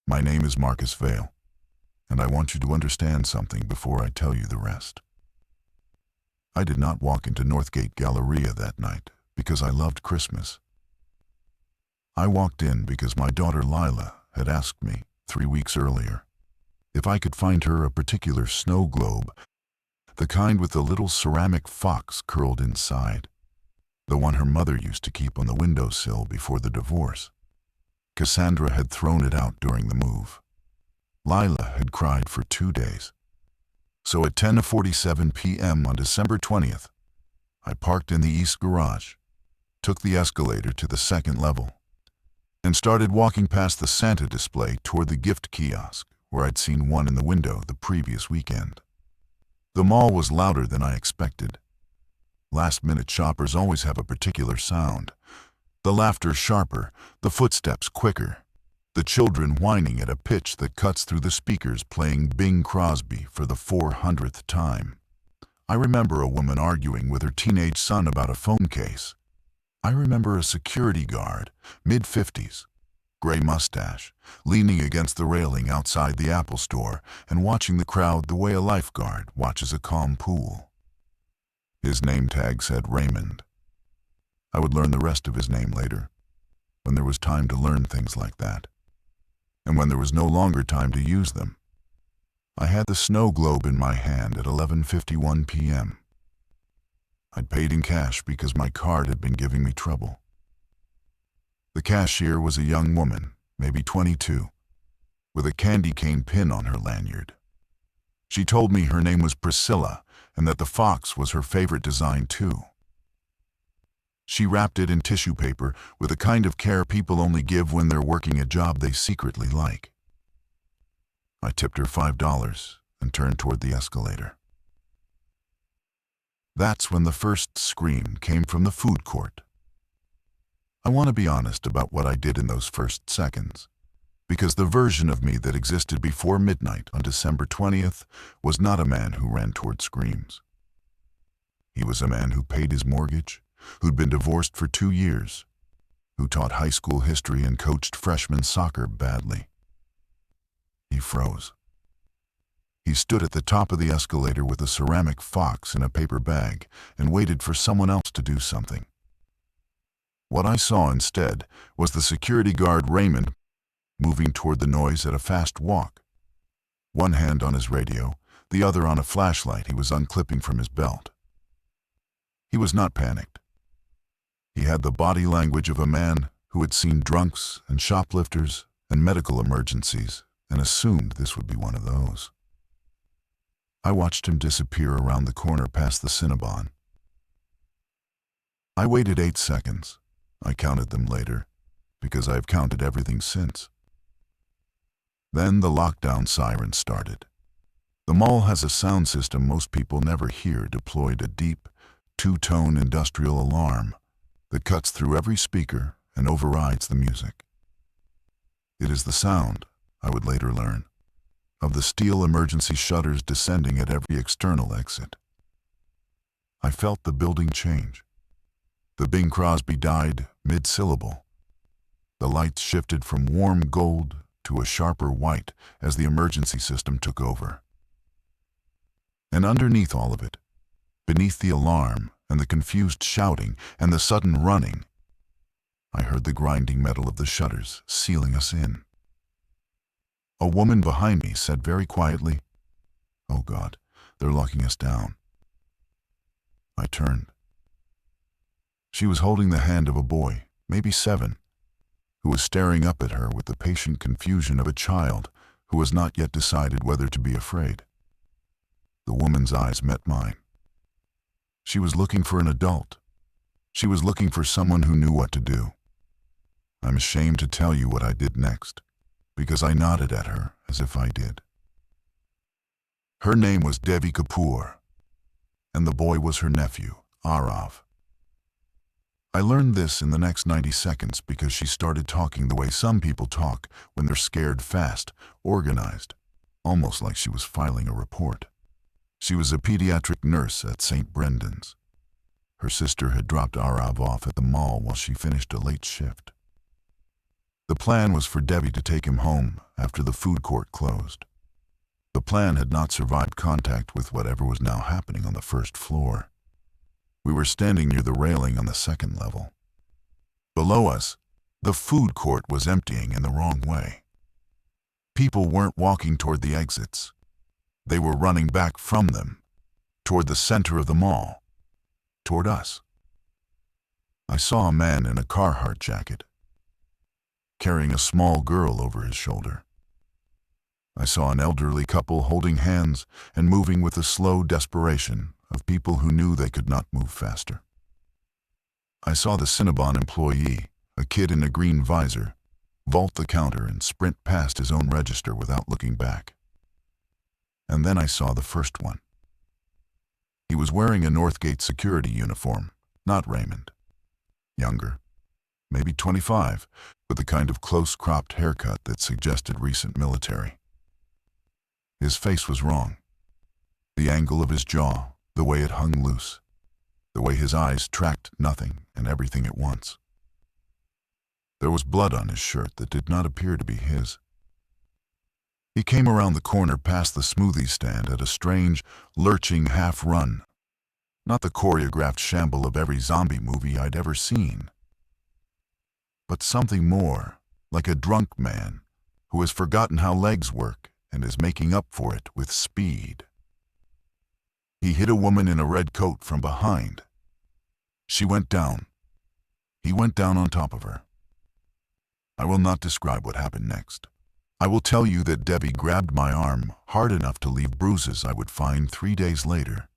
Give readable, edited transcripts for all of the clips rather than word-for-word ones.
My name is Marcus Vale, and I want you to understand something before I tell you the rest. I did not walk into Northgate Galleria that night because I loved Christmas. I walked in because my daughter Lila had asked me 3 weeks earlier if I could find her a particular snow globe, the kind with the little ceramic fox curled inside, the one her mother used to keep on the windowsill before the divorce. Cassandra had thrown it out during the move. Lila had cried for 2 days. So at 10:47 p.m. on December 20th, I parked in the east garage, took the escalator to the second level, and started walking past the Santa display toward the gift kiosk, where I'd seen one in the window the previous weekend. The mall was louder than I expected. Last-minute shoppers always have a particular sound. The laughter sharper, the footsteps quicker, the children whining at a pitch that cuts through the speakers playing Bing Crosby for the 400th time. I remember a woman arguing with her teenage son about a phone case. I remember a security guard, mid-50s, gray mustache, leaning against the railing outside the Apple store and watching the crowd the way a lifeguard watches a calm pool. His name tag said Raymond. I would learn the rest of his name later, when there was time to learn things like that, and when there was no longer time to use them. I had the snow globe in my hand at 11:51 p.m. I'd paid in cash because my card had been giving me trouble. The cashier was a young woman, maybe 22, with a candy cane pin on her lanyard. She told me her name was Priscilla and that the fox was her favorite design too. She wrapped it in tissue paper with the kind of care people only give when they're working a job they secretly like. I tipped her $5 and turned toward the escalator. That's when the first scream came from the food court. I want to be honest about what I did in those first seconds, because the version of me that existed before midnight on December 20th was not a man who ran toward screams. He was a man who paid his mortgage, who'd been divorced for 2 years, who taught high school history and coached freshman soccer badly. He froze. He stood at the top of the escalator with a ceramic fox in a paper bag and waited for someone else to do something. What I saw instead was the security guard Raymond moving toward the noise at a fast walk, one hand on his radio, the other on a flashlight he was unclipping from his belt. He was not panicked. He had the body language of a man who had seen drunks and shoplifters and medical emergencies and assumed this would be one of those. I watched him disappear around the corner past the Cinnabon. I waited 8 seconds. I counted them later, because I've counted everything since. Then the lockdown siren started. The mall has a sound system most people never hear deployed, a deep, 2-tone industrial alarm that cuts through every speaker and overrides the music. It is the sound, I would later learn, of the steel emergency shutters descending at every external exit. I felt the building change. The Bing Crosby died mid-syllable. The lights shifted from warm gold to a sharper white as the emergency system took over. And underneath all of it, beneath the alarm and the confused shouting and the sudden running, I heard the grinding metal of the shutters sealing us in. A woman behind me said very quietly, "Oh God, they're locking us down." I turned. She was holding the hand of a boy, maybe 7, who was staring up at her with the patient confusion of a child who has not yet decided whether to be afraid. The woman's eyes met mine. She was looking for an adult. She was looking for someone who knew what to do. I'm ashamed to tell you what I did next, because I nodded at her as if I did. Her name was Devi Kapoor, and the boy was her nephew, Arav. I learned this in the next 90 seconds because she started talking the way some people talk when they're scared fast, organized, almost like she was filing a report. She was a pediatric nurse at St. Brendan's. Her sister had dropped Arav off at the mall while she finished a late shift. The plan was for Debbie to take him home after the food court closed. The plan had not survived contact with whatever was now happening on the first floor. We were standing near the railing on the second level. Below us, the food court was emptying in the wrong way. People weren't walking toward the exits. They were running back from them, toward the center of the mall, toward us. I saw a man in a Carhartt jacket, carrying a small girl over his shoulder. I saw an elderly couple holding hands and moving with the slow desperation of people who knew they could not move faster. I saw the Cinnabon employee, a kid in a green visor, vault the counter and sprint past his own register without looking back. And then I saw the first one. He was wearing a Northgate security uniform, not Raymond. Younger, maybe 25, with the kind of close-cropped haircut that suggested recent military. His face was wrong. The angle of his jaw, the way it hung loose, the way his eyes tracked nothing and everything at once. There was blood on his shirt that did not appear to be his. He came around the corner past the smoothie stand at a strange, lurching half-run. Not the choreographed shamble of every zombie movie I'd ever seen, but something more, like a drunk man who has forgotten how legs work and is making up for it with speed. He hit a woman in a red coat from behind. She went down. He went down on top of her. I will not describe what happened next. I will tell you that Debbie grabbed my arm hard enough to leave bruises I would find 3 days later,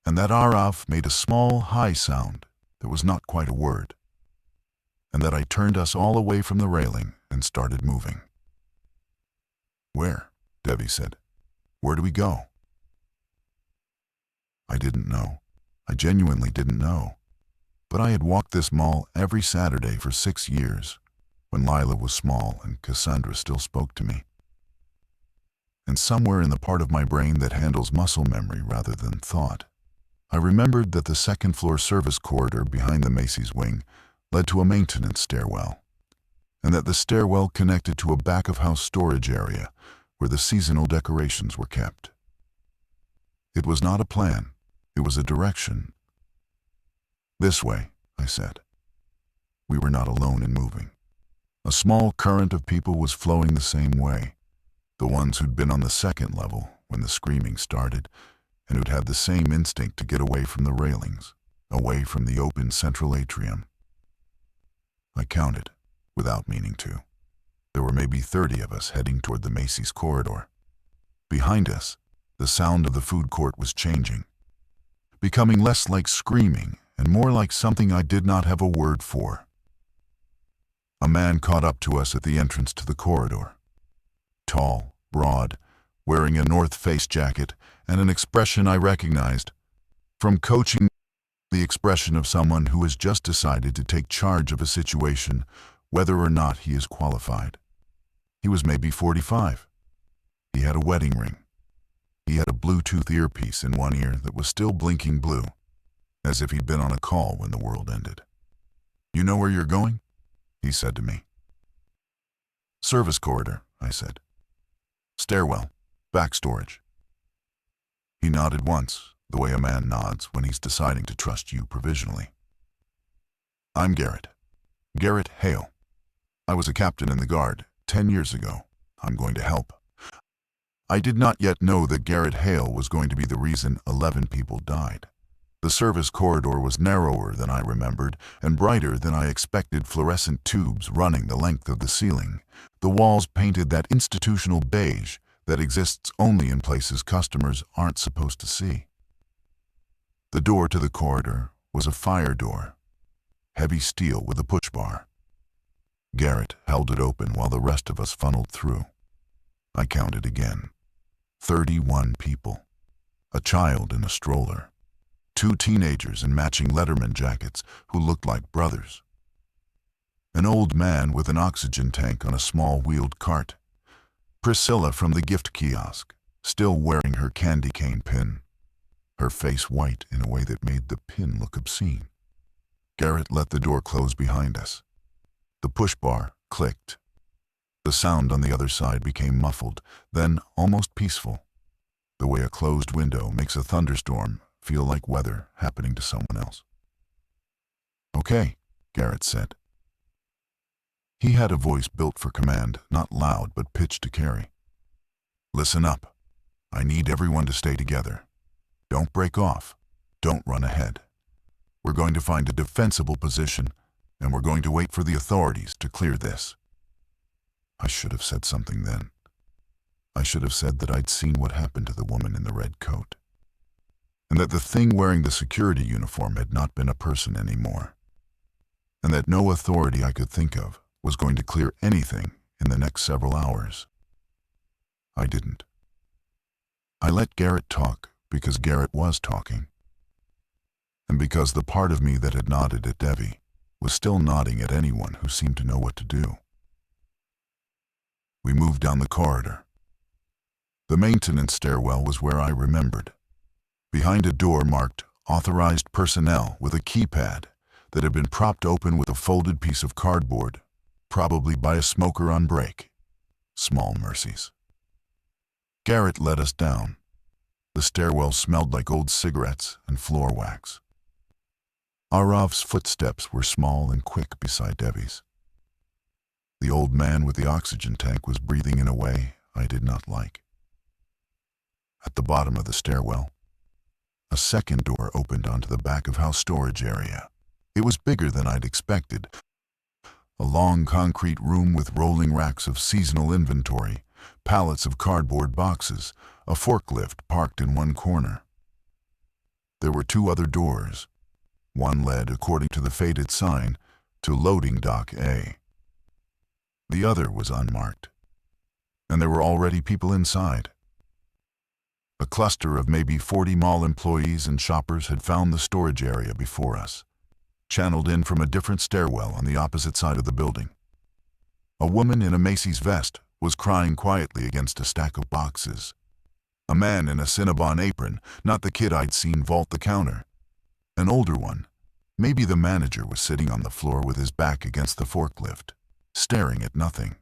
and that Araf made a small, high sound that was not quite a word, and that I turned us all away from the railing and started moving. "Where?" Debbie said. "Where do we go?" I didn't know. I genuinely didn't know. But I had walked this mall every Saturday for 6 years, when Lila was small and Cassandra still spoke to me. And somewhere in the part of my brain that handles muscle memory rather than thought, I remembered that the second-floor service corridor behind the Macy's wing led to a maintenance stairwell, and that the stairwell connected to a back-of-house storage area where the seasonal decorations were kept. It was not a plan. It was a direction. "This way," I said. We were not alone in moving. A small current of people was flowing the same way, the ones who'd been on the second level when the screaming started, and who'd had the same instinct to get away from the railings, away from the open central atrium. I counted, without meaning to. There were maybe 30 of us heading toward the Macy's corridor. Behind us, the sound of the food court was changing, becoming less like screaming and more like something I did not have a word for. A man caught up to us at the entrance to the corridor. Tall, broad, wearing a North Face jacket and an expression I recognized from coaching, the expression of someone who has just decided to take charge of a situation, whether or not he is qualified. He was maybe 45. He had a wedding ring. He had a Bluetooth earpiece in one ear that was still blinking blue, as if he'd been on a call when the world ended. "You know where you're going?" he said to me. "Service corridor," I said. "Stairwell, back storage." He nodded once, the way a man nods when he's deciding to trust you provisionally. "I'm Garrett. Garrett Hale. I was a captain in the Guard 10 years ago. I'm going to help." I did not yet know that Garrett Hale was going to be the reason 11 people died. The service corridor was narrower than I remembered and brighter than I expected, fluorescent tubes running the length of the ceiling, the walls painted that institutional beige that exists only in places customers aren't supposed to see. The door to the corridor was a fire door, heavy steel with a push bar. Garrett held it open while the rest of us funneled through. I counted again. 31 people. A child in a stroller. 2 teenagers in matching Letterman jackets who looked like brothers. An old man with an oxygen tank on a small wheeled cart. Priscilla from the gift kiosk, still wearing her candy cane pin, her face white in a way that made the pin look obscene. Garrett let the door close behind us. The push bar, clicked. The sound on the other side became muffled, then almost peaceful, the way a closed window makes a thunderstorm feel like weather happening to someone else. "Okay," Garrett said. He had a voice built for command, not loud but pitched to carry. "Listen up. I need everyone to stay together. Don't break off. Don't run ahead. We're going to find a defensible position, and we're going to wait for the authorities to clear this." I should have said something then. I should have said that I'd seen what happened to the woman in the red coat, and that the thing wearing the security uniform had not been a person anymore, and that no authority I could think of was going to clear anything in the next several hours. I didn't. I let Garrett talk because Garrett was talking, and because the part of me that had nodded at Devi was still nodding at anyone who seemed to know what to do. We moved down the corridor. The maintenance stairwell was where I remembered, behind a door marked "Authorized Personnel" with a keypad that had been propped open with a folded piece of cardboard, probably by a smoker on break. Small mercies. Garrett led us down. The stairwell smelled like old cigarettes and floor wax. Arav's footsteps were small and quick beside Devi's. The old man with the oxygen tank was breathing in a way I did not like. At the bottom of the stairwell, a second door opened onto the back of house storage area. It was bigger than I'd expected. A long concrete room with rolling racks of seasonal inventory, pallets of cardboard boxes, a forklift parked in one corner. There were two other doors. One led, according to the faded sign, to Loading Dock A. The other was unmarked, and there were already people inside. A cluster of maybe 40 mall employees and shoppers had found the storage area before us, channeled in from a different stairwell on the opposite side of the building. A woman in a Macy's vest was crying quietly against a stack of boxes. A man in a Cinnabon apron, not the kid I'd seen vault the counter. An older one, maybe the manager, was sitting on the floor with his back against the forklift, staring at nothing.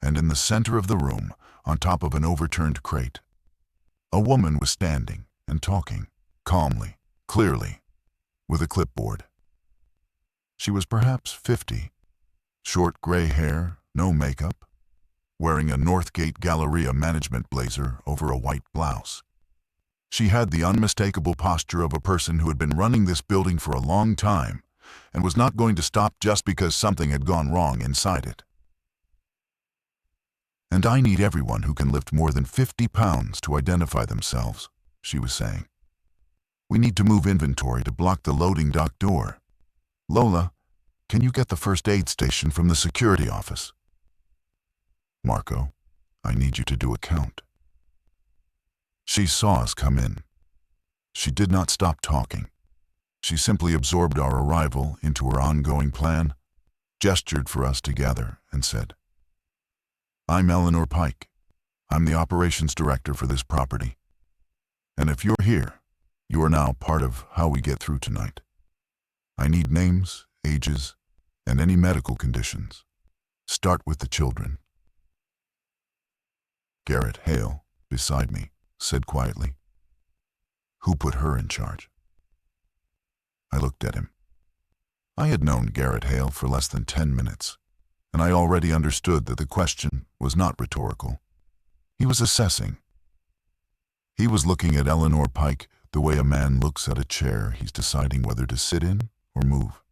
And in the center of the room, on top of an overturned crate, a woman was standing and talking, calmly, clearly, with a clipboard. She was perhaps 50, short gray hair, no makeup, wearing a Northgate Galleria management blazer over a white blouse. She had the unmistakable posture of a person who had been running this building for a long time and was not going to stop just because something had gone wrong inside it. "And I need everyone who can lift more than 50 pounds to identify themselves," she was saying. "We need to move inventory to block the loading dock door. Lola, can you get the first aid station from the security office? Marco, I need you to do a count." She saw us come in. She did not stop talking. She simply absorbed our arrival into her ongoing plan, gestured for us to gather, and said, "I'm Eleanor Pike. I'm the operations director for this property. And if you're here, you are now part of how we get through tonight. I need names, ages, and any medical conditions. Start with the children." Garrett Hale, beside me, said quietly, "Who put her in charge?" I looked at him. I had known Garrett Hale for less than 10 minutes, and I already understood that the question was not rhetorical. He was assessing. He was looking at Eleanor Pike the way a man looks at a chair he's deciding whether to sit in or move.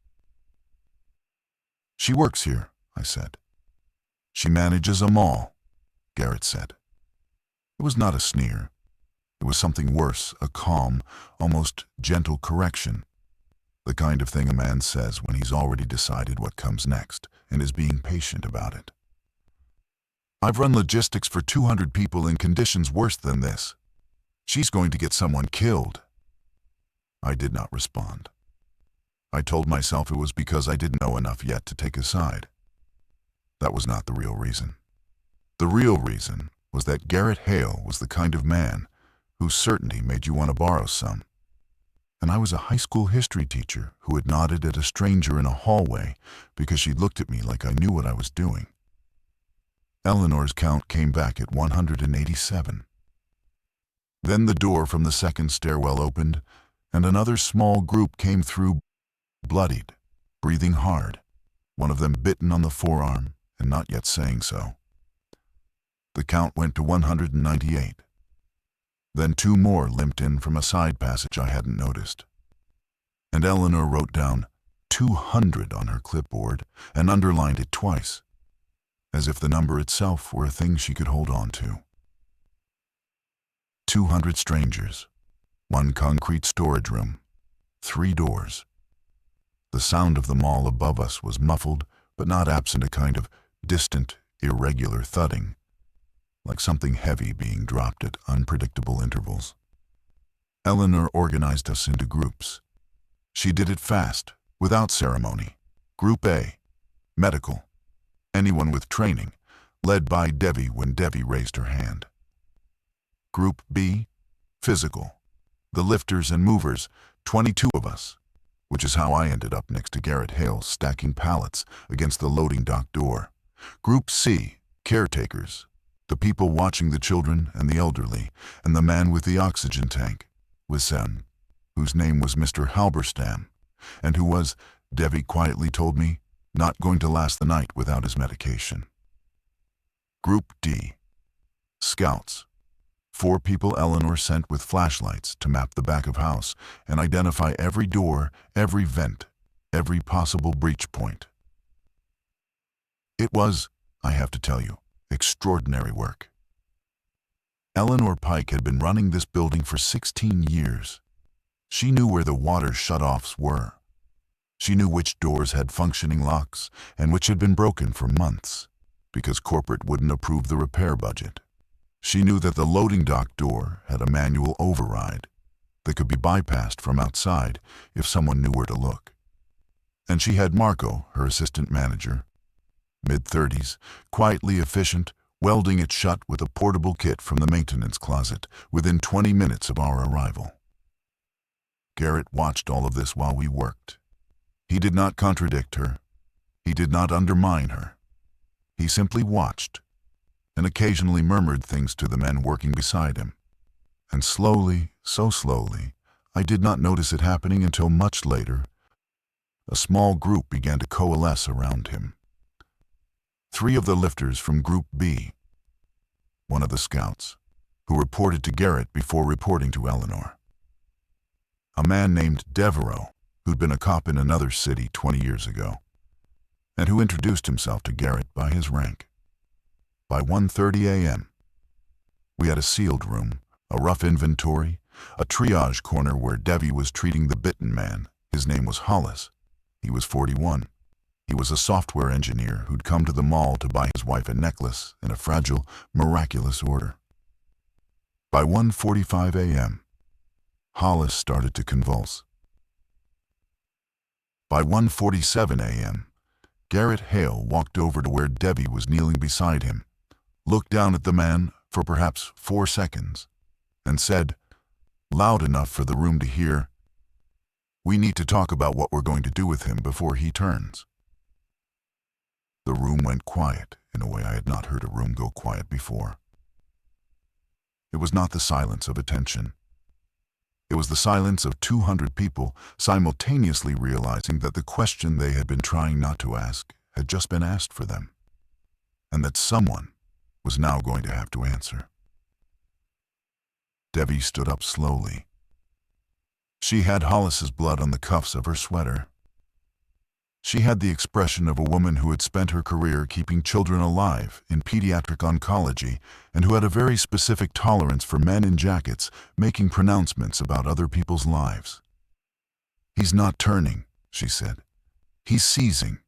"She works here," I said. "She manages a mall," Garrett said. It was not a sneer. It was something worse, a calm, almost gentle correction. The kind of thing a man says when he's already decided what comes next and is being patient about it. "I've run logistics for 200 people in conditions worse than this. She's going to get someone killed." I did not respond. I told myself it was because I didn't know enough yet to take a side. That was not the real reason. The real reason was that Garrett Hale was the kind of man whose certainty made you want to borrow some. and I was a high school history teacher who had nodded at a stranger in a hallway because she looked at me like I knew what I was doing. Eleanor's count came back at 187. Then the door from the second stairwell opened, and another small group came through, bloodied, breathing hard, one of them bitten on the forearm and not yet saying so. The count went to 198. Then 2 more limped in from a side passage I hadn't noticed. And Eleanor wrote down 200 on her clipboard and underlined it twice, as if the number itself were a thing she could hold on to. 200 strangers, 1 concrete storage room, 3 doors. The sound of the mall above us was muffled, but not absent a kind of distant, irregular thudding, like something heavy being dropped at unpredictable intervals. Eleanor organized us into groups. She did it fast, without ceremony. Group A, medical, anyone with training, led by Debbie when Debbie raised her hand. Group B, physical, the lifters and movers, 22 of us, which is how I ended up next to Garrett Hale stacking pallets against the loading dock door. Group C, caretakers, the people watching the children and the elderly, and the man with the oxygen tank, Wissem, whose name was Mr. Halberstam, and who was, Debbie quietly told me, not going to last the night without his medication. Group D, scouts, 4 people Eleanor sent with flashlights to map the back of house and identify every door, every vent, every possible breach point. It was, I have to tell you, extraordinary work. Eleanor Pike had been running this building for 16 years. She knew where the water shutoffs were. She knew which doors had functioning locks and which had been broken for months, because corporate wouldn't approve the repair budget. She knew that the loading dock door had a manual override that could be bypassed from outside if someone knew where to look. And she had Marco, her assistant manager, mid-30s, quietly efficient, welding it shut with a portable kit from the maintenance closet within 20 minutes of our arrival. Garrett watched all of this while we worked. He did not contradict her. He did not undermine her. He simply watched, and occasionally murmured things to the men working beside him. And slowly, so slowly, I did not notice it happening until much later, a small group began to coalesce around him. 3 of the lifters from Group B, 1 of the scouts, who reported to Garrett before reporting to Eleanor. A man named Devereaux, who'd been a cop in another city 20 years ago, and who introduced himself to Garrett by his rank. By 1:30 a.m., we had a sealed room, a rough inventory, a triage corner where Debbie was treating the bitten man. His name was Hollis. He was 41. He was a software engineer who'd come to the mall to buy his wife a necklace in a fragile, miraculous order. By 1:45 a.m., Hollis started to convulse. By 1:47 a.m., Garrett Hale walked over to where Debbie was kneeling beside him, looked down at the man for perhaps 4 seconds, and said, loud enough for the room to hear, "We need to talk about what we're going to do with him before he turns." The room went quiet in a way I had not heard a room go quiet before. It was not the silence of attention. It was the silence of 200 people simultaneously realizing that the question they had been trying not to ask had just been asked for them, and that someone was now going to have to answer. Debbie stood up slowly. She had Hollis's blood on the cuffs of her sweater. She had the expression of a woman who had spent her career keeping children alive in pediatric oncology and who had a very specific tolerance for men in jackets making pronouncements about other people's lives. "He's not turning," she said. "He's seizing.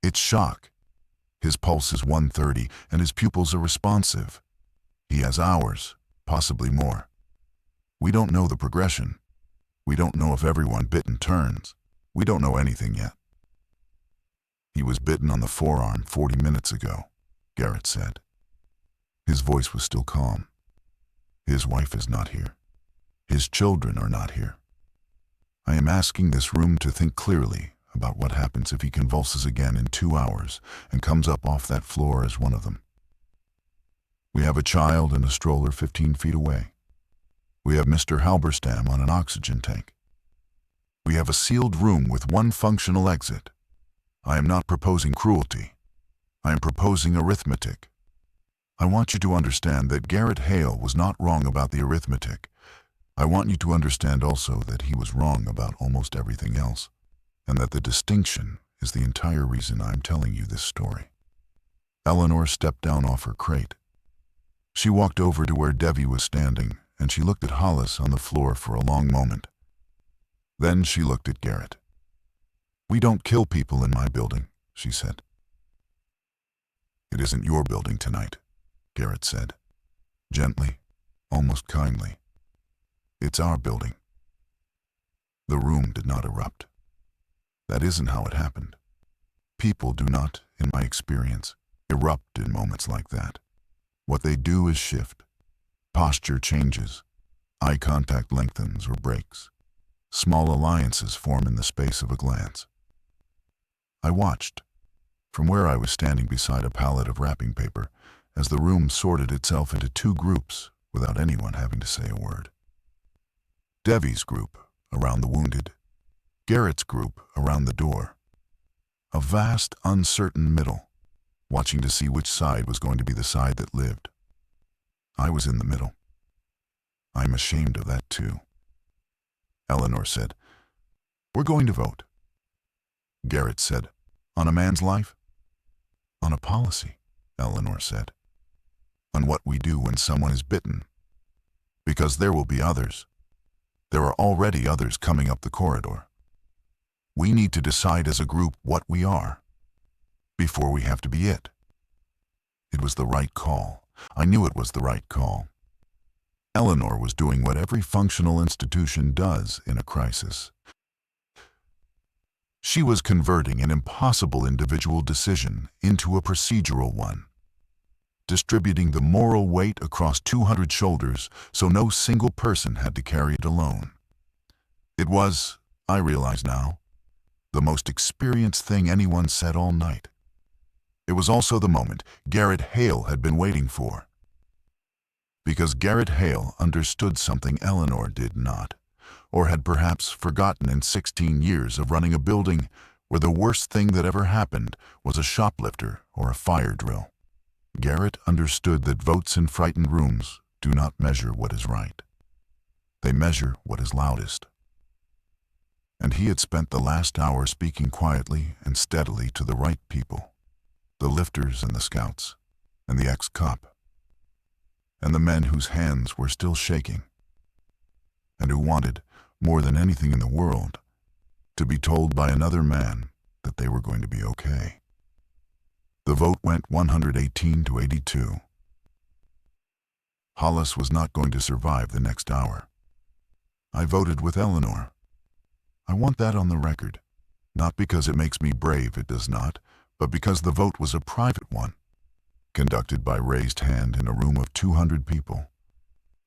It's shock. His pulse is 130 and his pupils are responsive. He has hours, possibly more. We don't know the progression. We don't know if everyone bitten turns. We don't know anything yet." "He was bitten on the forearm 40 minutes ago," Garrett said. His voice was still calm. "His wife is not here. His children are not here. I am asking this room to think clearly about what happens if he convulses again in 2 hours and comes up off that floor as one of them. We have a child in a stroller 15 feet away. We have Mr. Halberstam on an oxygen tank. We have a sealed room with one functional exit. I am not proposing cruelty. I am proposing arithmetic. I want you to understand that Garrett Hale was not wrong about the arithmetic. I want you to understand also that he was wrong about almost everything else, and that the distinction is the entire reason I'm telling you this story. Eleanor stepped down off her crate. She walked over to where Devi was standing, and she looked at Hollis on the floor for a long moment. Then she looked at Garrett. "We don't kill people in my building," she said. "It isn't your building tonight," Garrett said, gently, almost kindly. "It's our building." The room did not erupt. That isn't how it happened. People do not, in my experience, erupt in moments like that. What they do is shift. Posture changes. Eye contact lengthens or breaks. Small alliances form in the space of a glance. I watched, from where I was standing beside a pallet of wrapping paper, as the room sorted itself into 2 groups without anyone having to say a word. Devi's group around the wounded, Garrett's group around the door. A vast, uncertain middle, watching to see which side was going to be the side that lived. I was in the middle. I'm ashamed of that too. Eleanor said, "We're going to vote." Garrett said, "On a man's life?" "On a policy," Eleanor said. "On what we do when someone is bitten. Because there will be others. There are already others coming up the corridor. We need to decide as a group what we are, before we have to be it." It was the right call. I knew it was the right call. Eleanor was doing what every functional institution does in a crisis. She was converting an impossible individual decision into a procedural one, distributing the moral weight across 200 shoulders so no single person had to carry it alone. It was, I realize now, the most experienced thing anyone said all night. It was also the moment Garrett Hale had been waiting for. Because Garrett Hale understood something Eleanor did not, or had perhaps forgotten in 16 years of running a building where the worst thing that ever happened was a shoplifter or a fire drill. Garrett understood that votes in frightened rooms do not measure what is right. They measure what is loudest. And he had spent the last hour speaking quietly and steadily to the right people, the lifters and the scouts, and the ex-cop, and the men whose hands were still shaking, and who wanted, more than anything in the world, to be told by another man that they were going to be okay. The vote went 118 to 82. Hollis was not going to survive the next hour. I voted with Eleanor. I want that on the record, not because it makes me brave, it does not, but because the vote was a private one, conducted by raised hand in a room of 200 people.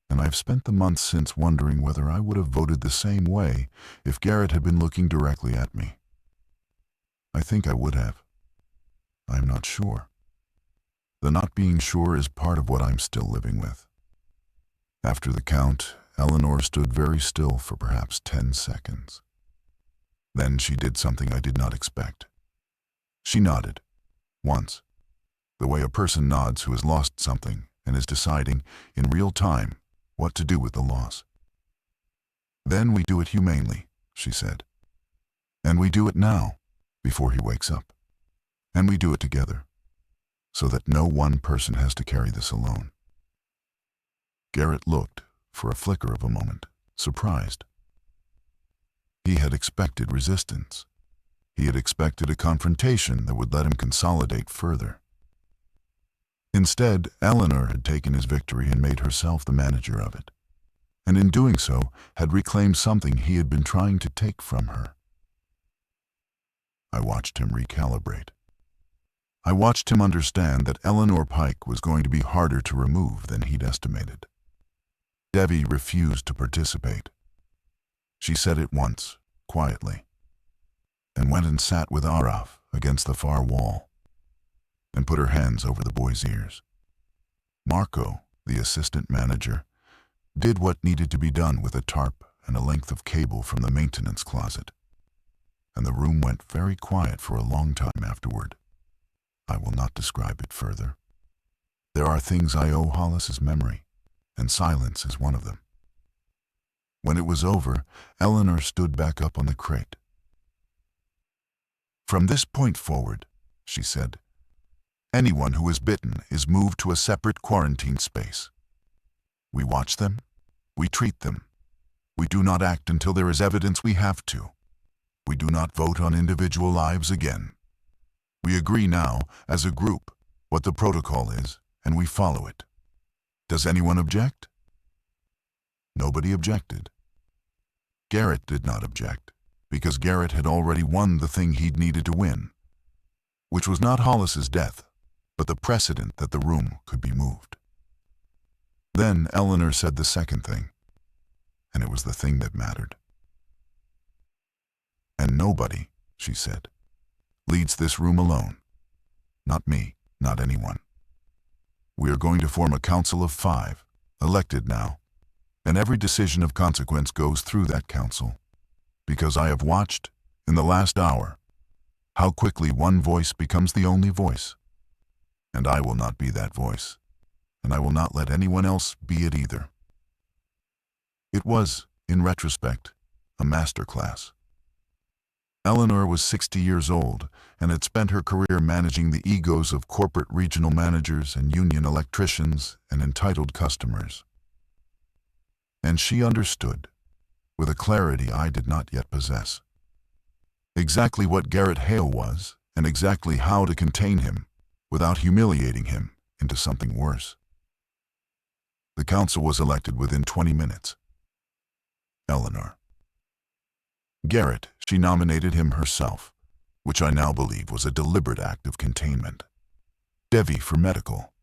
And I've spent the months since wondering whether I would have voted the same way if Garrett had been looking directly at me. I think I would have. I'm not sure. The not being sure is part of what I'm still living with. After the count, Eleanor stood very still for perhaps 10 seconds. Then she did something I did not expect. She nodded, once, the way a person nods who has lost something and is deciding, in real time, what to do with the loss. "Then we do it humanely," she said. "And we do it now, before he wakes up. And we do it together, so that no one person has to carry this alone." Garrett looked, for a flicker of a moment, surprised. He had expected resistance. He had expected a confrontation that would let him consolidate further. Instead, Eleanor had taken his victory and made herself the manager of it, and in doing so had reclaimed something he had been trying to take from her. I watched him recalibrate. I watched him understand that Eleanor Pike was going to be harder to remove than he'd estimated. Devi refused to participate. She said it once, quietly, and went and sat with Araf against the far wall, and put her hands over the boy's ears. Marco, the assistant manager, did what needed to be done with a tarp and a length of cable from the maintenance closet, and the room went very quiet for a long time afterward. I will not describe it further. There are things I owe Hollis's memory, and silence is one of them. When it was over, Eleanor stood back up on the crate. "From this point forward," she said, "anyone who is bitten is moved to a separate quarantine space. We watch them, we treat them. We do not act until there is evidence we have to. We do not vote on individual lives again. We agree now, as a group, what the protocol is, and we follow it. Does anyone object?" Nobody objected. Garrett did not object, because Garrett had already won the thing he'd needed to win, which was not Hollis's death, but the precedent that the room could be moved. Then Eleanor said the second thing, and it was the thing that mattered. "And nobody," she said, "leads this room alone. Not me, not anyone. We are going to form a council of 5, elected now, and every decision of consequence goes through that council, because I have watched, in the last hour, how quickly one voice becomes the only voice. And I will not be that voice, and I will not let anyone else be it either." It was, in retrospect, a masterclass. Eleanor was 60 years old and had spent her career managing the egos of corporate regional managers and union electricians and entitled customers. And she understood, with a clarity I did not yet possess, exactly what Garrett Hale was and exactly how to contain him without humiliating him into something worse. The council was elected within 20 minutes. Eleanor. Garrett, she nominated him herself, which I now believe was a deliberate act of containment. Devi for medical.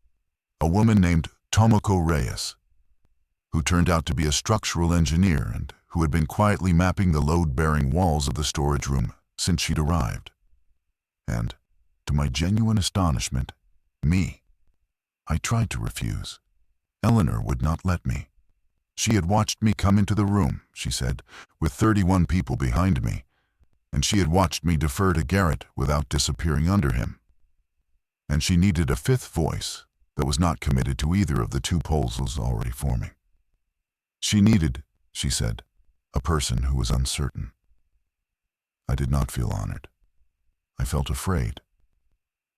A woman named Tomoko Reyes, who turned out to be a structural engineer and who had been quietly mapping the load-bearing walls of the storage room since she'd arrived. And, to my genuine astonishment, me. I tried to refuse. Eleanor would not let me. She had watched me come into the room, she said, with 31 people behind me, and she had watched me defer to Garrett without disappearing under him. And she needed a 5th voice that was not committed to either of the 2 proposals already forming. She needed, she said, a person who was uncertain. I did not feel honored. I felt afraid.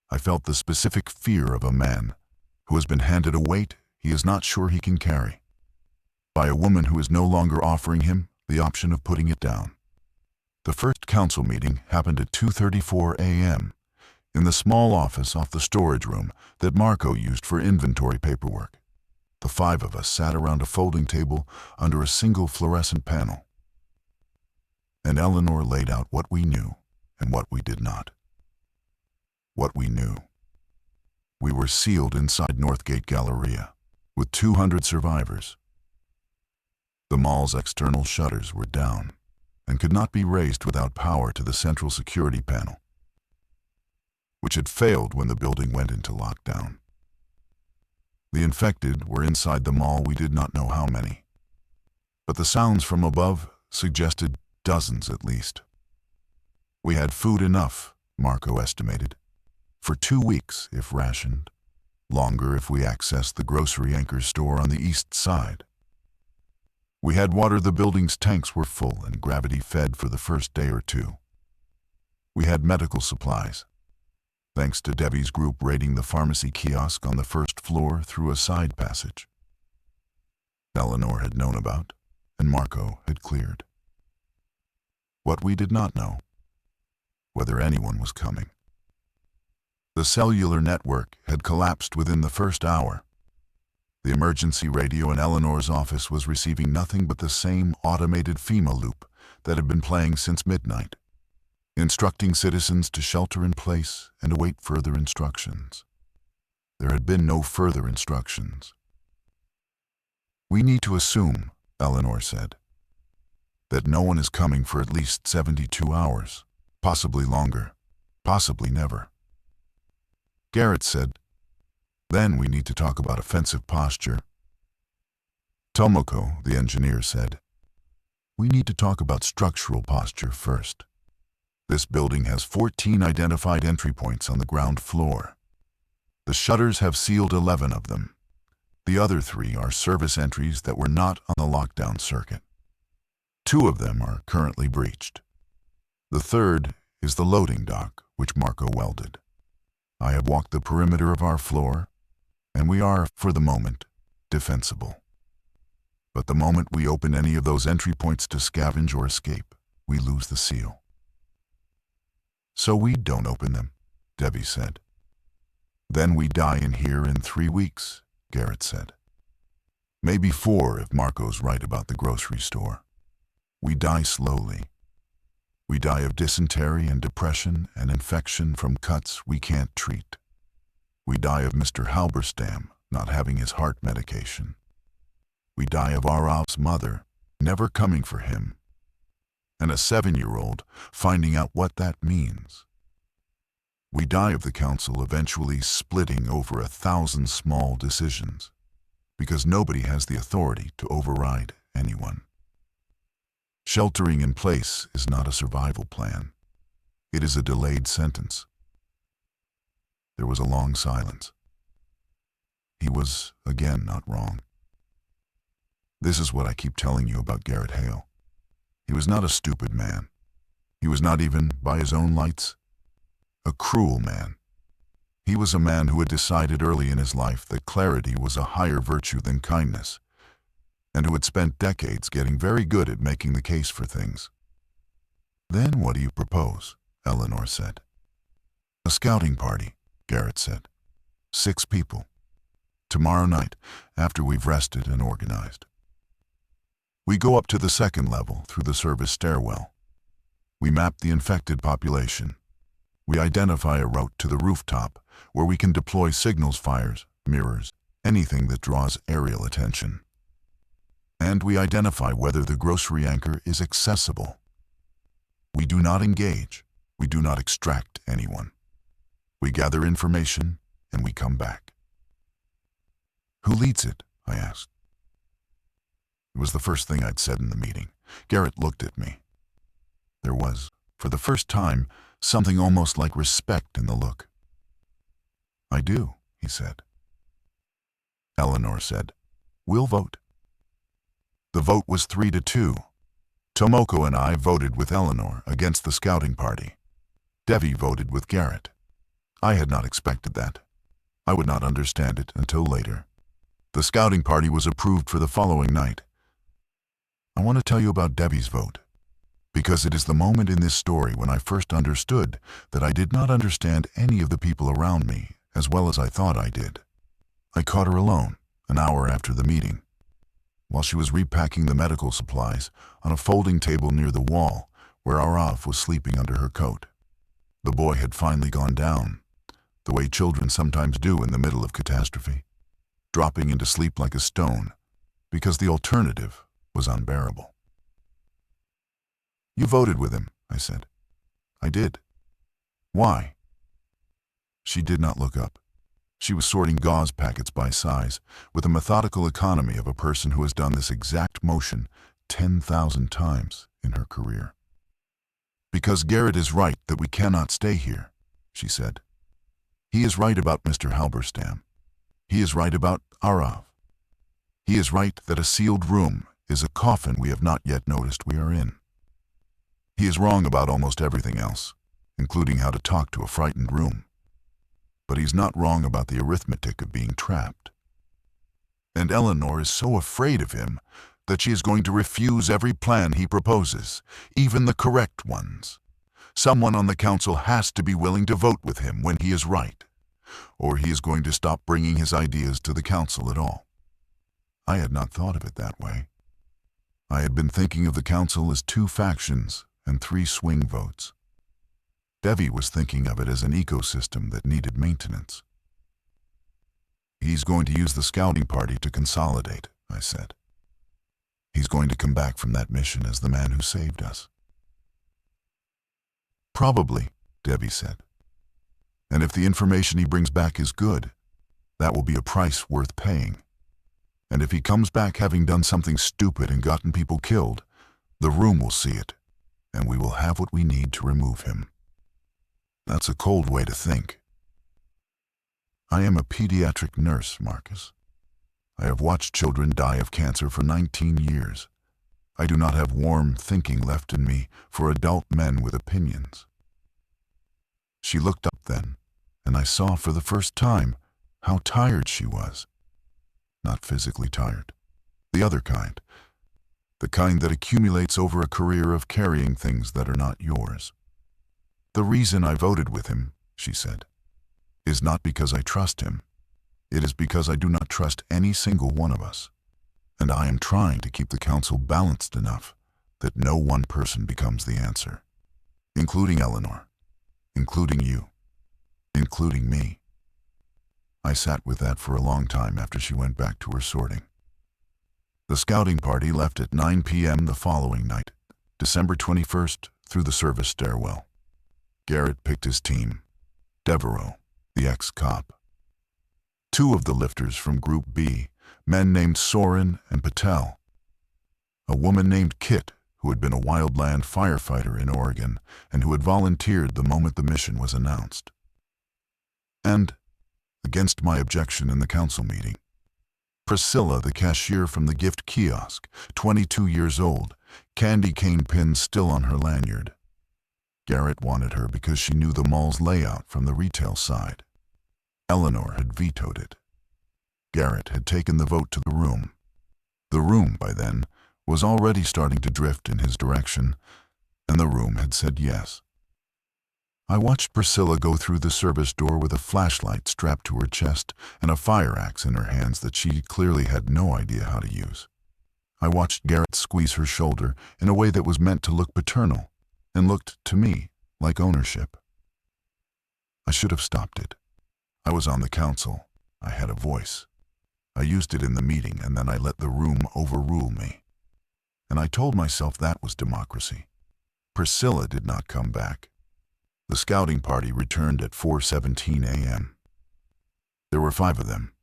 I felt the specific fear of a man who has been handed a weight he is not sure he can carry, by a woman who is no longer offering him the option of putting it down. The first council meeting happened at 2:34 a.m. in the small office off the storage room that Marco used for inventory paperwork. The 5 of us sat around a folding table under a single fluorescent panel. And Eleanor laid out what we knew and what we did not. What we knew. We were sealed inside Northgate Galleria, with 200 survivors. The mall's external shutters were down and could not be raised without power to the central security panel, which had failed when the building went into lockdown. The infected were inside the mall, we did not know how many, but the sounds from above suggested dozens at least. We had food enough, Marco estimated, for 2 weeks if rationed, longer if we accessed the grocery anchor store on the east side. We had water, the building's tanks were full and gravity-fed for the first day or 2. We had medical supplies, thanks to Debbie's group raiding the pharmacy kiosk on the first floor through a side passage Eleanor had known about and Marco had cleared. What we did not know, whether anyone was coming. The cellular network had collapsed within the first hour. The emergency radio in Eleanor's office was receiving nothing but the same automated FEMA loop that had been playing since midnight, instructing citizens to shelter in place and await further instructions. There had been no further instructions. "We need to assume," Eleanor said, that no one is coming for at least 72 hours, possibly longer, possibly never. Garrett said, "Then we need to talk about offensive posture." Tomoko, the engineer, said, "We need to talk about structural posture first. This building has 14 identified entry points on the ground floor. The shutters have sealed 11 of them. The other 3 are service entries that were not on the lockdown circuit. 2 of them are currently breached. The third is the loading dock, which Marco welded. I have walked the perimeter of our floor, and we are, for the moment, defensible. But the moment we open any of those entry points to scavenge or escape, we lose the seal." "So we don't open them," Debbie said. "Then we die in here in 3 weeks," Garrett said. "Maybe 4 if Marco's right about the grocery store. We die slowly. We die of dysentery and depression and infection from cuts we can't treat. We die of Mr. Halberstam not having his heart medication. We die of Arav's mother never coming for him, and a 7-year-old finding out what that means. We die of the council eventually splitting over 1,000 small decisions, because nobody has the authority to override anyone. Sheltering in place is not a survival plan. It is a delayed sentence." There was a long silence. He was, again, not wrong. This is what I keep telling you about Garrett Hale. He was not a stupid man. He was not even, by his own lights, a cruel man. He was a man who had decided early in his life that clarity was a higher virtue than kindness, and who had spent decades getting very good at making the case for things. "Then what do you propose?" Eleanor said. "A scouting party," Garrett said. 6 people. Tomorrow night, after we've rested and organized. We go up to the 2nd level through the service stairwell. We map the infected population. We identify a route to the rooftop where we can deploy signals fires, mirrors, anything that draws aerial attention. And we identify whether the grocery anchor is accessible. We do not engage. We do not extract anyone. We gather information and we come back. "Who leads it?" I asked. It was the first thing I'd said in the meeting. Garrett looked at me. There was, for the first time, something almost like respect in the look. "I do," he said. Eleanor said, "We'll vote." The vote was 3-2. Tomoko and I voted with Eleanor against the scouting party. Devi voted with Garrett. I had not expected that. I would not understand it until later. The scouting party was approved for the following night. I want to tell you about Debbie's vote, because it is the moment in this story when I first understood that I did not understand any of the people around me as well as I thought I did. I caught her alone, an hour after the meeting, while she was repacking the medical supplies on a folding table near the wall where Arav was sleeping under her coat. The boy had finally gone down, the way children sometimes do in the middle of catastrophe, dropping into sleep like a stone, because the alternative was unbearable. "You voted with him," I said. "I did." "Why?" She did not look up. She was sorting gauze packets by size, with the methodical economy of a person who has done this exact motion 10,000 times in her career. "Because Garrett is right that we cannot stay here," she said. "He is right about Mr. Halberstam. He is right about Arav. He is right that a sealed room is a coffin we have not yet noticed we are in. He is wrong about almost everything else, including how to talk to a frightened room. But he's not wrong about the arithmetic of being trapped. And Eleanor is so afraid of him that she is going to refuse every plan he proposes, even the correct ones. Someone on the council has to be willing to vote with him when he is right, or he is going to stop bringing his ideas to the council at all." I had not thought of it that way. I had been thinking of the council as 2 factions and 3 swing votes. Devi was thinking of it as an ecosystem that needed maintenance. "He's going to use the scouting party to consolidate," I said. He's going to come back from that mission as the man who saved us. Probably, Debbie said. And if the information he brings back is good, that will be a price worth paying. And if he comes back having done something stupid and gotten people killed, the room will see it, and we will have what we need to remove him. That's a cold way to think. I am a pediatric nurse, Marcus. I have watched children die of cancer for 19 years. I do not have warm thinking left in me for adult men with opinions. She looked up then, and I saw for the first time how tired she was. Not physically tired. The other kind. The kind that accumulates over a career of carrying things that are not yours. The reason I voted with him, she said, is not because I trust him. It is because I do not trust any single one of us. And I am trying to keep the council balanced enough that no one person becomes the answer. Including Eleanor. Including you. Including me. I sat with that for a long time after she went back to her sorting. The scouting party left at 9 p.m. the following night, December 21st, through the service stairwell. Garrett picked his team. Devereaux, the ex-cop. 2 of the lifters from Group B, men named Soren and Patel. A woman named Kit, who had been a wildland firefighter in Oregon and who had volunteered the moment the mission was announced. And, against my objection in the council meeting, Priscilla, the cashier from the gift kiosk, 22 years old, candy cane pins still on her lanyard. Garrett wanted her because she knew the mall's layout from the retail side. Eleanor had vetoed it. Garrett had taken the vote to the room. The room, by then, was already starting to drift in his direction, and the room had said yes. I watched Priscilla go through the service door with a flashlight strapped to her chest and a fire axe in her hands that she clearly had no idea how to use. I watched Garrett squeeze her shoulder in a way that was meant to look paternal and looked, to me, like ownership. I should have stopped it. I was on the council. I had a voice. I used it in the meeting, and then I let the room overrule me. And I told myself that was democracy. Priscilla did not come back. The scouting party returned at 4:17 a.m. There were 5 of them.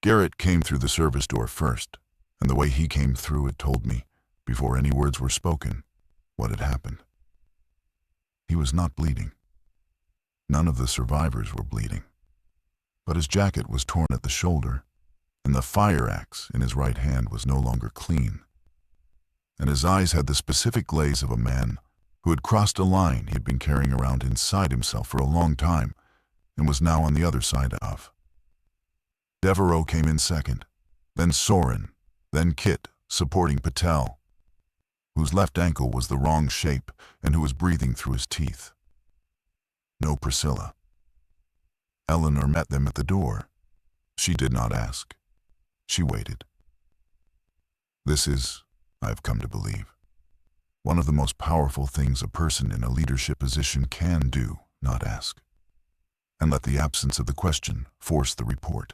Garrett came through the service door first, and the way he came through it told me, before any words were spoken, what had happened. He was not bleeding. None of the survivors were bleeding. But his jacket was torn at the shoulder, and the fire axe in his right hand was no longer clean. And his eyes had the specific glaze of a man who had crossed a line he had been carrying around inside himself for a long time and was now on the other side of. Devereaux came in second, then Soren, then Kit, supporting Patel, whose left ankle was the wrong shape and who was breathing through his teeth. No Priscilla. Eleanor met them at the door. She did not ask. She waited. This is, I've come to believe, one of the most powerful things a person in a leadership position can do, not ask. And let the absence of the question force the report.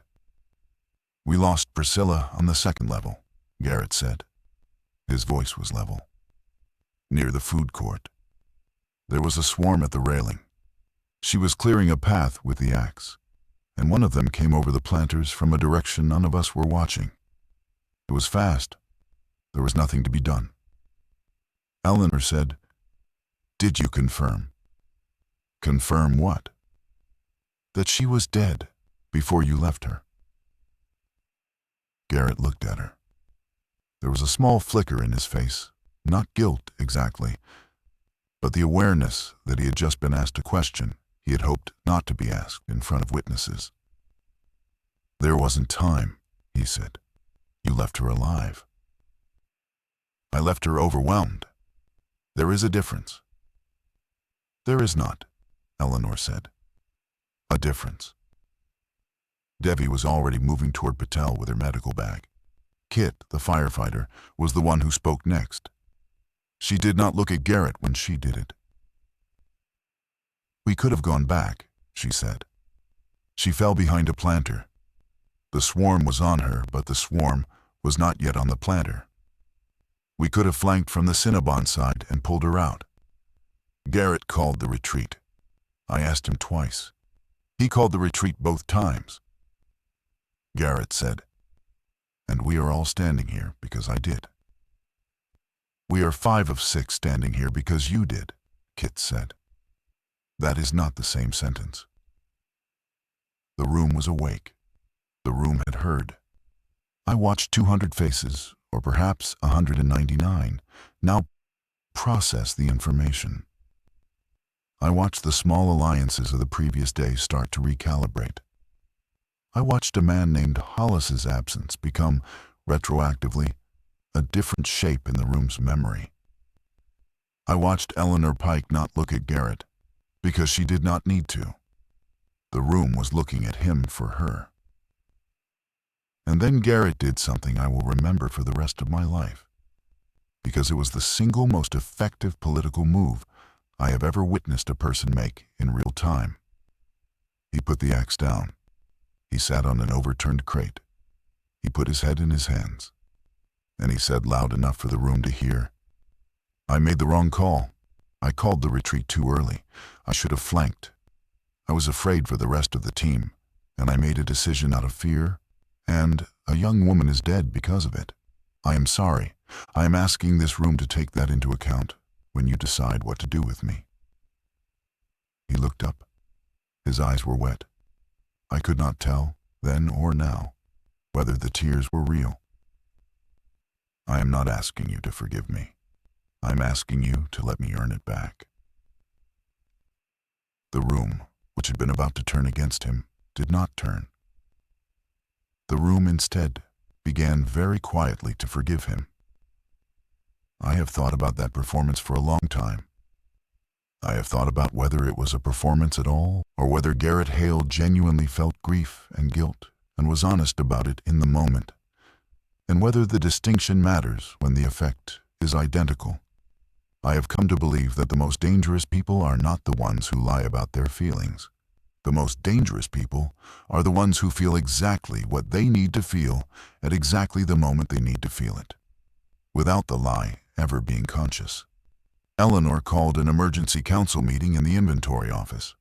We lost Priscilla on the second level, Garrett said. His voice was level. Near the food court. There was a swarm at the railing. She was clearing a path with the axe, and one of them came over the planters from a direction none of us were watching. It was fast. There was nothing to be done. Eleanor said, "Did you confirm?" "Confirm what?" "That she was dead before you left her." Garrett looked at her. There was a small flicker in his face, not guilt exactly, but the awareness that he had just been asked a question he had hoped not to be asked in front of witnesses. "There wasn't time," he said. "You left her alive." "I left her overwhelmed. There is a difference." "There is not," Eleanor said. "A difference." Debbie was already moving toward Patel with her medical bag. Kit, the firefighter, was the one who spoke next. She did not look at Garrett when she did it. "We could have gone back," she said. She fell behind a planter. The swarm was on her, but the swarm was not yet on the planter. We could have flanked from the Cinnabon side and pulled her out. Garrett called the retreat. I asked him twice. He called the retreat both times. Garrett said, and we are all standing here because I did. We are 5 of 6 standing here because you did, Kit said. That is not the same sentence. The room was awake. The room had heard. I watched 200 faces, or perhaps 199, now process the information. I watched the small alliances of the previous day start to recalibrate. I watched a man named Hollis's absence become, retroactively, a different shape in the room's memory. I watched Eleanor Pike not look at Garrett, because she did not need to. The room was looking at him for her. And then Garrett did something I will remember for the rest of my life, because it was the single most effective political move I have ever witnessed a person make in real time. He put the axe down. He sat on an overturned crate. He put his head in his hands. And he said loud enough for the room to hear, I made the wrong call. I called the retreat too early. I should have flanked. I was afraid for the rest of the team, and I made a decision out of fear, and a young woman is dead because of it. I am sorry. I am asking this room to take that into account when you decide what to do with me. He looked up. His eyes were wet. I could not tell, then or now, whether the tears were real. I am not asking you to forgive me. I am asking you to let me earn it back. The room, which had been about to turn against him, did not turn. The room instead began very quietly to forgive him. I have thought about that performance for a long time. I have thought about whether it was a performance at all, or whether Garrett Hale genuinely felt grief and guilt and was honest about it in the moment, and whether the distinction matters when the effect is identical. I have come to believe that the most dangerous people are not the ones who lie about their feelings. The most dangerous people are the ones who feel exactly what they need to feel at exactly the moment they need to feel it, without the lie ever being conscious. Eleanor called an emergency council meeting in the inventory office.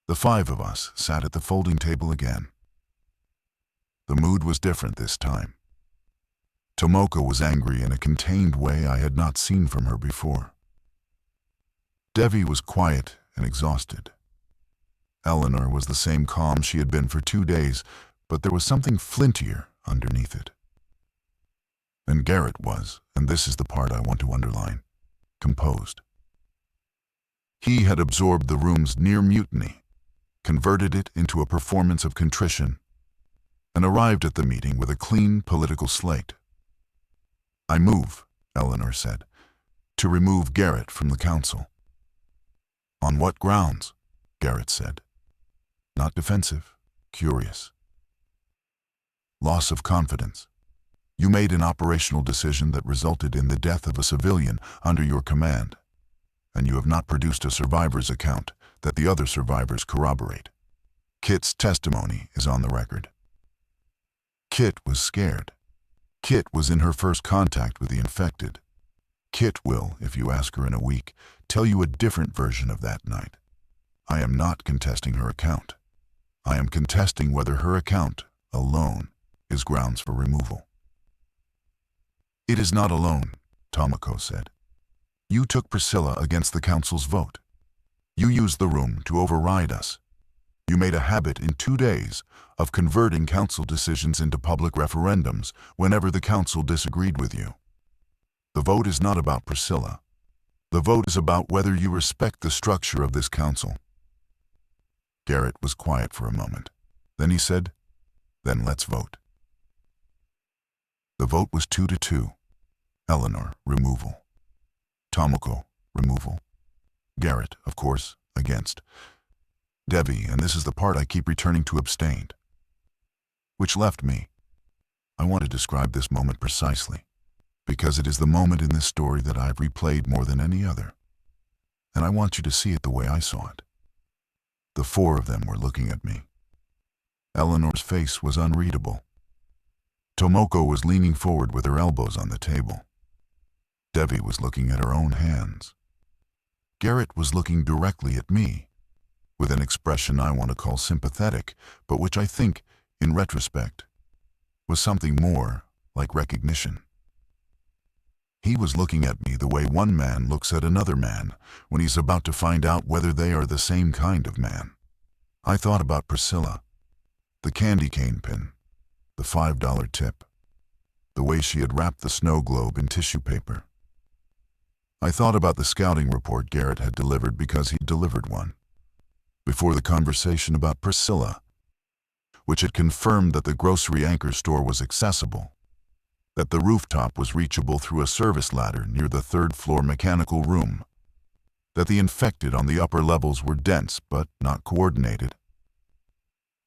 The 5 of us sat at the folding table again. The mood was different this time. Tomoko was angry in a contained way I had not seen from her before. Devi was quiet and exhausted. Eleanor was the same calm she had been for 2 days, but there was something flintier underneath it. And Garrett was, and this is the part I want to underline, composed. He had absorbed the room's near mutiny, converted it into a performance of contrition, and arrived at the meeting with a clean political slate. I move, Eleanor said, to remove Garrett from the council. On what grounds? Garrett said. Not defensive, curious. Loss of confidence. You made an operational decision that resulted in the death of a civilian under your command, and you have not produced a survivor's account that the other survivors corroborate. Kit's testimony is on the record. Kit was scared. Kit was in her first contact with the infected. Kit will, if you ask her in a week, tell you a different version of that night. I am not contesting her account. I am contesting whether her account, alone, is grounds for removal. It is not alone, Tomoko said. You took Priscilla against the council's vote. You used the room to override us. You made a habit in 2 days of converting council decisions into public referendums whenever the council disagreed with you. The vote is not about Priscilla. The vote is about whether you respect the structure of this council. Garrett was quiet for a moment. Then he said, then let's vote. The vote was 2-2. Eleanor, removal. Tomoko, removal. Garrett, of course, against. Devi, and this is the part I keep returning to, abstained. Which left me. I want to describe this moment precisely, because it is the moment in this story that I've replayed more than any other. And I want you to see it the way I saw it. The 4 of them were looking at me. Eleanor's face was unreadable. Tomoko was leaning forward with her elbows on the table. Devi was looking at her own hands. Garrett was looking directly at me, with an expression I want to call sympathetic, but which I think, in retrospect, was something more like recognition. He was looking at me the way one man looks at another man when he's about to find out whether they are the same kind of man. I thought about Priscilla, the candy cane pin, the $5 tip, the way she had wrapped the snow globe in tissue paper. I thought about the scouting report Garrett had delivered because he delivered one, before the conversation about Priscilla, which had confirmed that the grocery anchor store was accessible, that the rooftop was reachable through a service ladder near the third-floor mechanical room, that the infected on the upper levels were dense but not coordinated,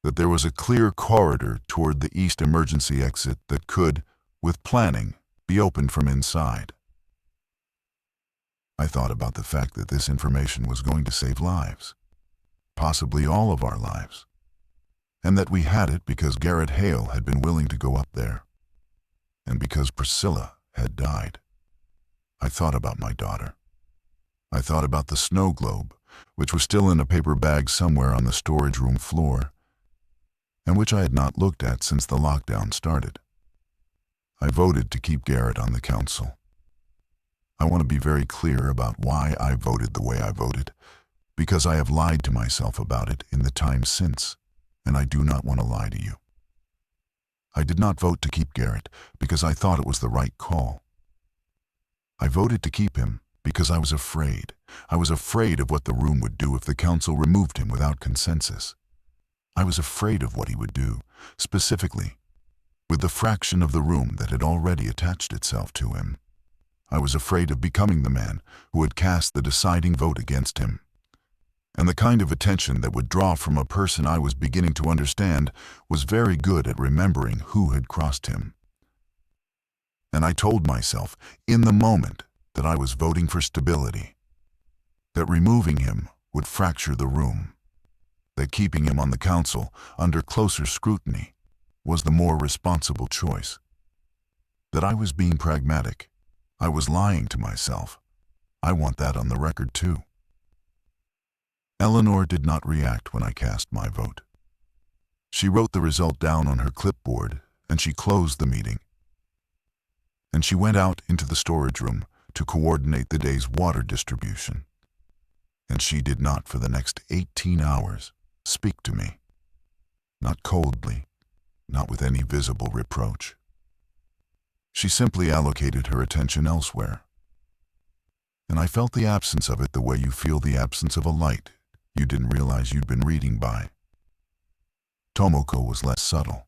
that there was a clear corridor toward the east emergency exit that could, with planning, be opened from inside. I thought about the fact that this information was going to save lives, possibly all of our lives, and that we had it because Garrett Hale had been willing to go up there, and because Priscilla had died. I thought about my daughter. I thought about the snow globe, which was still in a paper bag somewhere on the storage room floor, and which I had not looked at since the lockdown started. I voted to keep Garrett on the council. I want to be very clear about why I voted the way I voted, because I have lied to myself about it in the time since, and I do not want to lie to you. I did not vote to keep Garrett because I thought it was the right call. I voted to keep him because I was afraid. I was afraid of what the room would do if the council removed him without consensus. I was afraid of what he would do, specifically, with the fraction of the room that had already attached itself to him. I was afraid of becoming the man who would cast the deciding vote against him, and the kind of attention that would draw from a person I was beginning to understand was very good at remembering who had crossed him. And I told myself, in the moment, that I was voting for stability, that removing him would fracture the room, that keeping him on the council under closer scrutiny was the more responsible choice, that I was being pragmatic. I was lying to myself. I want that on the record too. Eleanor did not react when I cast my vote. She wrote the result down on her clipboard, and she closed the meeting. And she went out into the storage room to coordinate the day's water distribution. And she did not, for the next 18 hours, speak to me. Not coldly, not with any visible reproach. She simply allocated her attention elsewhere. And I felt the absence of it the way you feel the absence of a light you didn't realize you'd been reading by. Tomoko was less subtle.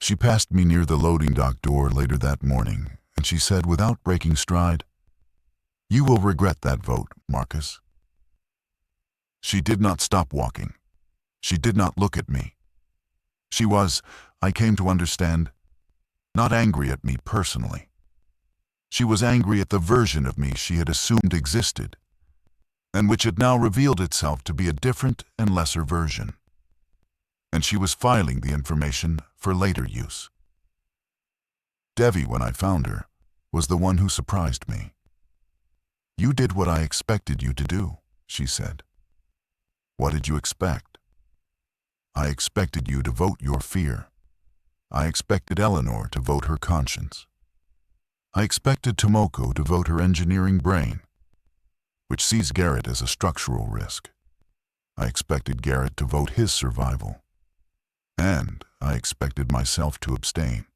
She passed me near the loading dock door later that morning, and she said without breaking stride, "You will regret that vote, Marcus." She did not stop walking. She did not look at me. She was, I came to understand, not angry at me personally. She was angry at the version of me she had assumed existed, and which had now revealed itself to be a different and lesser version. And she was filing the information for later use. Devi, when I found her, was the one who surprised me. "You did what I expected you to do," she said. "What did you expect?" "I expected you to vote your fear. I expected Eleanor to vote her conscience. I expected Tomoko to vote her engineering brain, which sees Garrett as a structural risk. I expected Garrett to vote his survival. And I expected myself to abstain.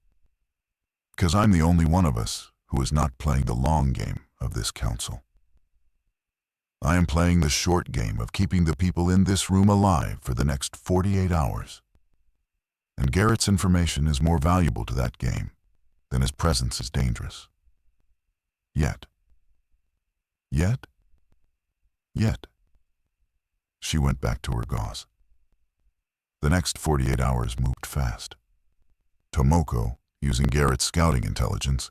Because I'm the only one of us who is not playing the long game of this council. I am playing the short game of keeping the people in this room alive for the next 48 hours. And Garrett's information is more valuable to that game than his presence is dangerous. Yet. She went back to her gauze. The next 48 hours moved fast. Tomoko, using Garrett's scouting intelligence,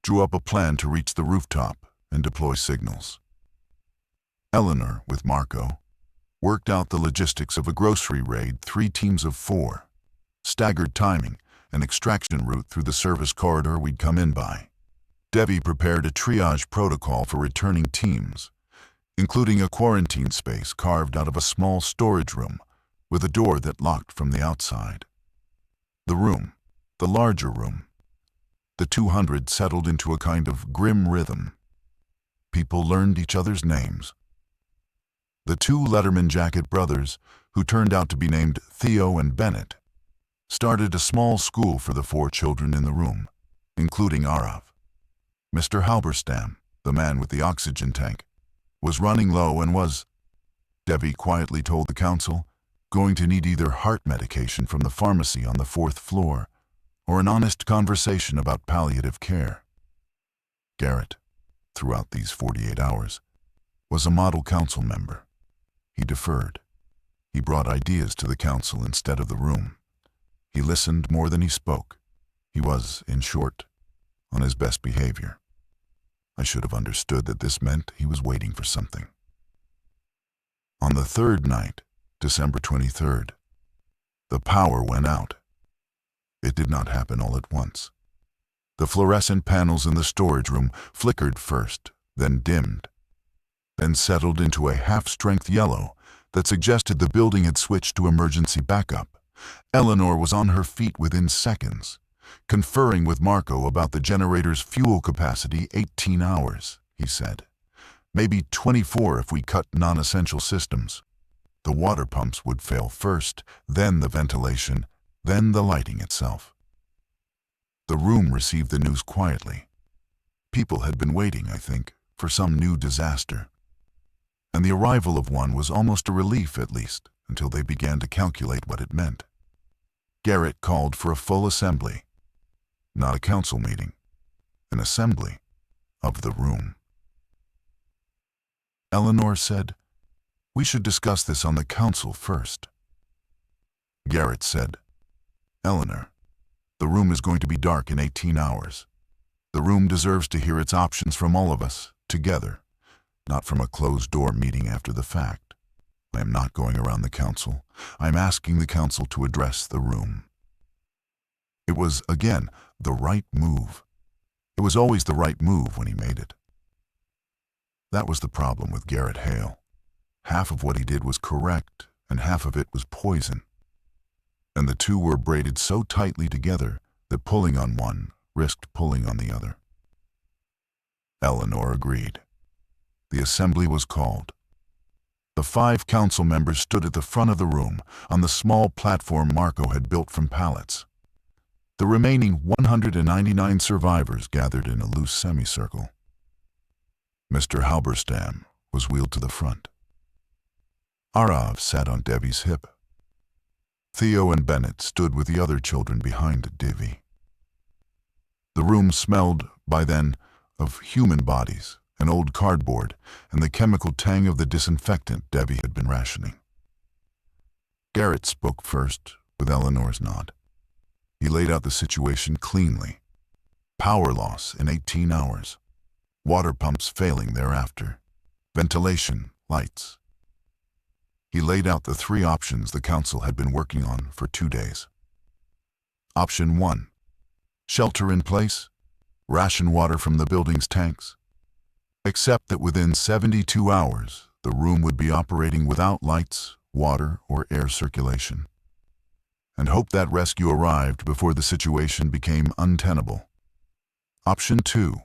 drew up a plan to reach the rooftop and deploy signals. Eleanor, with Marco, worked out the logistics of a grocery raid, 3 teams of 4, staggered timing, an extraction route through the service corridor we'd come in by. Debbie prepared a triage protocol for returning teams, including a quarantine space carved out of a small storage room with a door that locked from the outside. The larger room. The 200 settled into a kind of grim rhythm. People learned each other's names. The two Letterman jacket brothers, who turned out to be named Theo and Bennett, started a small school for the 4 children in the room, including Arav. Mr. Halberstam, the man with the oxygen tank, was running low and was, Debbie quietly told the council, going to need either heart medication from the pharmacy on the 4th floor or an honest conversation about palliative care. Garrett, throughout these 48 hours, was a model council member. He deferred. He brought ideas to the council instead of the room. He listened more than he spoke. He was, in short, on his best behavior. I should have understood that this meant he was waiting for something. On the 3rd night, December 23rd, the power went out. It did not happen all at once. The fluorescent panels in the storage room flickered first, then dimmed, then settled into a half-strength yellow that suggested the building had switched to emergency backup. Eleanor was on her feet within seconds, conferring with Marco about the generator's fuel capacity. 18 hours, he said. Maybe 24 if we cut non-essential systems. The water pumps would fail first, then the ventilation, then the lighting itself. The room received the news quietly. People had been waiting, I think, for some new disaster. And the arrival of one was almost a relief, at least, until they began to calculate what it meant. Garrett called for a full assembly. Not a council meeting. An assembly of the room. Eleanor said, "We should discuss this on the council first." Garrett said, "Eleanor, the room is going to be dark in 18 hours. The room deserves to hear its options from all of us, together, not from a closed-door meeting after the fact. I am not going around the council. I am asking the council to address the room." It was, again, the right move. It was always the right move when he made it. That was the problem with Garrett Hale. Half of what he did was correct, and half of it was poison. And the two were braided so tightly together that pulling on one risked pulling on the other. Eleanor agreed. The assembly was called. The 5 council members stood at the front of the room on the small platform Marco had built from pallets. The remaining 199 survivors gathered in a loose semicircle. Mr. Halberstam was wheeled to the front. Arav sat on Debbie's hip. Theo and Bennett stood with the other children behind Divvy. The room smelled, by then, of human bodies, an old cardboard, and the chemical tang of the disinfectant Debbie had been rationing. Garrett spoke first, with Eleanor's nod. He laid out the situation cleanly. Power loss in 18 hours. Water pumps failing thereafter. Ventilation, lights. He laid out the 3 options the council had been working on for 2 days. Option 1. Shelter in place. Ration water from the building's tanks. Except that within 72 hours, the room would be operating without lights, water, or air circulation. And hope that rescue arrived before the situation became untenable. Option 2.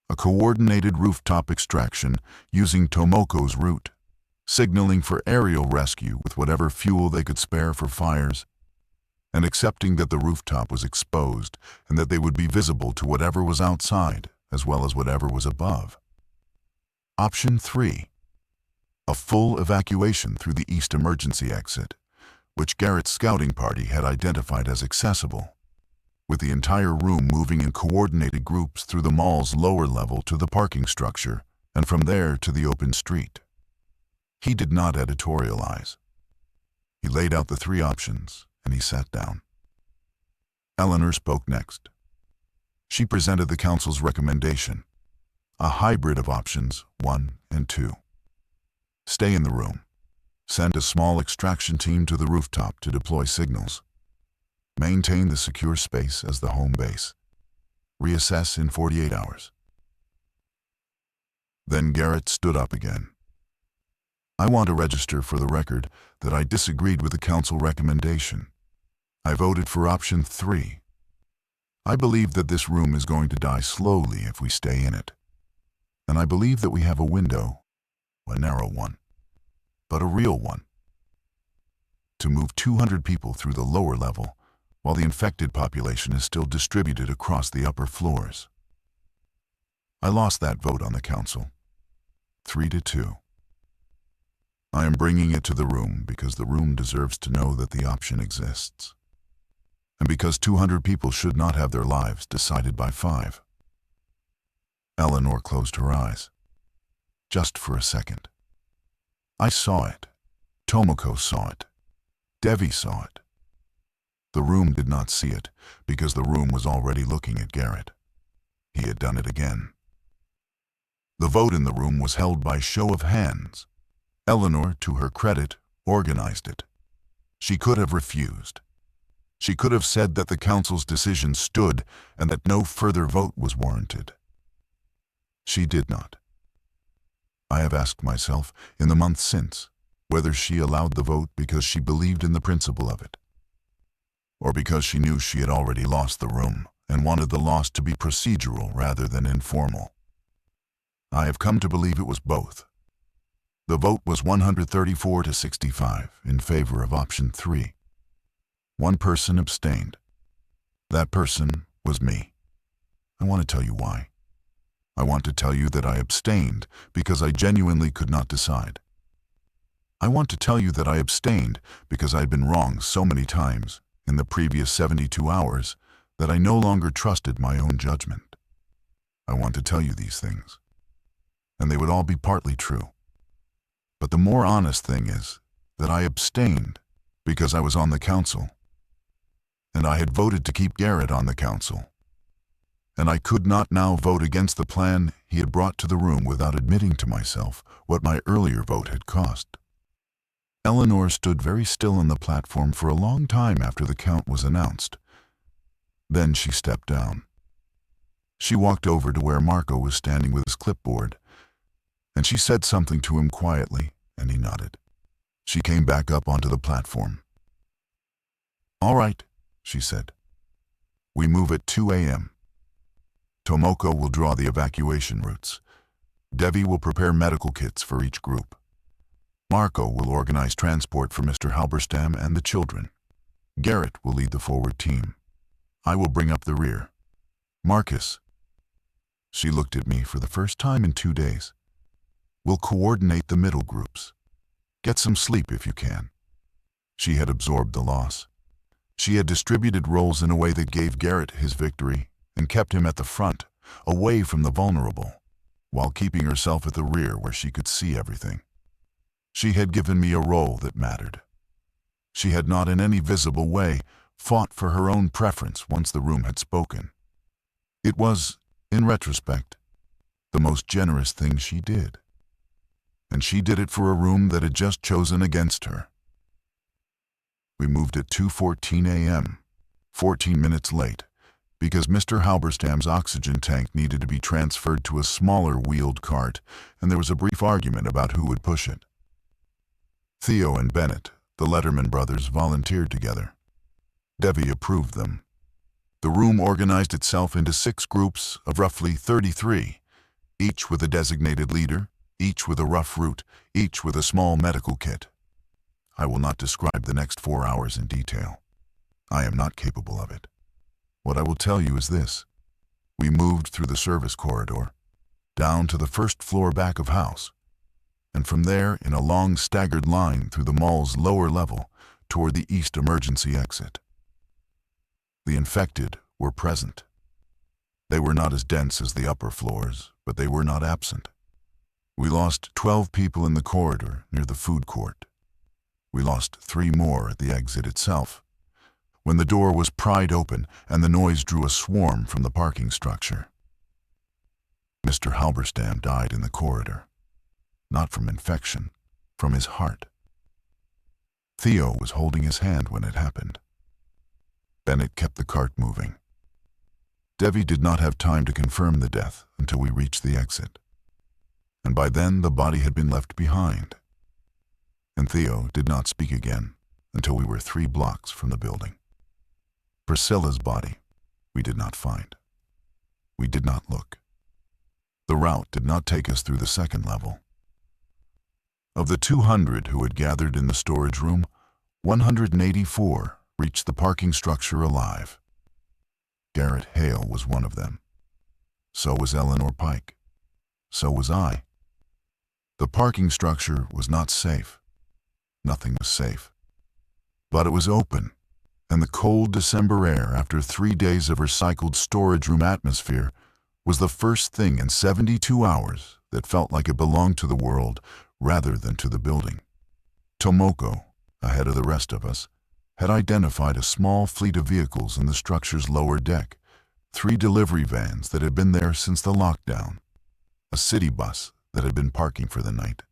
A coordinated rooftop extraction using Tomoko's route, signaling for aerial rescue with whatever fuel they could spare for fires, and accepting that the rooftop was exposed and that they would be visible to whatever was outside as well as whatever was above. Option 3. A full evacuation through the east emergency exit, which Garrett's scouting party had identified as accessible, with the entire room moving in coordinated groups through the mall's lower level to the parking structure, and from there to the open street. He did not editorialize. He laid out the 3 options, and he sat down. Eleanor spoke next. She presented the council's recommendation, a hybrid of options 1 and 2. Stay in the room. Send a small extraction team to the rooftop to deploy signals. Maintain the secure space as the home base. Reassess in 48 hours. Then Garrett stood up again. I want to register for the record that I disagreed with the council recommendation. I voted for option 3. I believe that this room is going to die slowly if we stay in it. And I believe that we have a window, a narrow one, but a real one, to move 200 people through the lower level while the infected population is still distributed across the upper floors. I lost that vote on the council, 3-2. I am bringing it to the room because the room deserves to know that the option exists, and because 200 people should not have their lives decided by 5. Eleanor closed her eyes, just for a second. I saw it. Tomoko saw it. Devi saw it. The room did not see it because the room was already looking at Garrett. He had done it again. The vote in the room was held by show of hands. Eleanor, to her credit, organized it. She could have refused. She could have said that the council's decision stood and that no further vote was warranted. She did not. I have asked myself, in the months since, whether she allowed the vote because she believed in the principle of it, or because she knew she had already lost the room and wanted the loss to be procedural rather than informal. I have come to believe it was both. The vote was 134-65 in favor of option 3. One person abstained. That person was me. I want to tell you why. I want to tell you that I abstained because I genuinely could not decide. I want to tell you that I abstained because I had been wrong so many times in the previous 72 hours that I no longer trusted my own judgment. I want to tell you these things, and they would all be partly true. But the more honest thing is that I abstained because I was on the council, and I had voted to keep Garrett on the council, and I could not now vote against the plan he had brought to the room without admitting to myself what my earlier vote had cost. Eleanor stood very still on the platform for a long time after the count was announced. Then she stepped down. She walked over to where Marco was standing with his clipboard, and she said something to him quietly, and he nodded. She came back up onto the platform. "All right," she said. "We move at 2 a.m. Tomoko will draw the evacuation routes. Devi will prepare medical kits for each group. Marco will organize transport for Mr. Halberstam and the children. Garrett will lead the forward team. I will bring up the rear. Marcus," she looked at me for the first time in 2 days, "will coordinate the middle groups. Get some sleep if you can." She had absorbed the loss. She had distributed roles in a way that gave Garrett his victory and kept him at the front, away from the vulnerable, while keeping herself at the rear where she could see everything. She had given me a role that mattered. She had not in any visible way fought for her own preference once the room had spoken. It was, in retrospect, the most generous thing she did. And she did it for a room that had just chosen against her. We moved at 2:14 a.m., 14 minutes late, because Mr. Halberstam's oxygen tank needed to be transferred to a smaller wheeled cart, and there was a brief argument about who would push it. Theo and Bennett, the Letterman brothers, volunteered together. Devi approved them. The room organized itself into 6 groups of roughly 33, each with a designated leader, each with a rough route, each with a small medical kit. I will not describe the next 4 hours in detail. I am not capable of it. What I will tell you is this. We moved through the service corridor, down to the first floor back of house, and from there in a long staggered line through the mall's lower level toward the east emergency exit. The infected were present. They were not as dense as the upper floors, but they were not absent. We lost 12 people in the corridor near the food court. We lost 3 more at the exit itself, when the door was pried open and the noise drew a swarm from the parking structure. Mr. Halberstam died in the corridor, not from infection, from his heart. Theo was holding his hand when it happened. Bennett kept the cart moving. Devi did not have time to confirm the death until we reached the exit. And by then the body had been left behind. And Theo did not speak again until we were 3 blocks from the building. Priscilla's body we did not find. We did not look. The route did not take us through the second level. Of the 200 who had gathered in the storage room, 184 reached the parking structure alive. Garrett Hale was one of them. So was Eleanor Pike. So was I. The parking structure was not safe. Nothing was safe. But it was open, and the cold December air after 3 days of recycled storage room atmosphere was the first thing in 72 hours that felt like it belonged to the world rather than to the building. Tomoko, ahead of the rest of us, had identified a small fleet of vehicles in the structure's lower deck, 3 delivery vans that had been there since the lockdown, a city bus that had been parking for the night,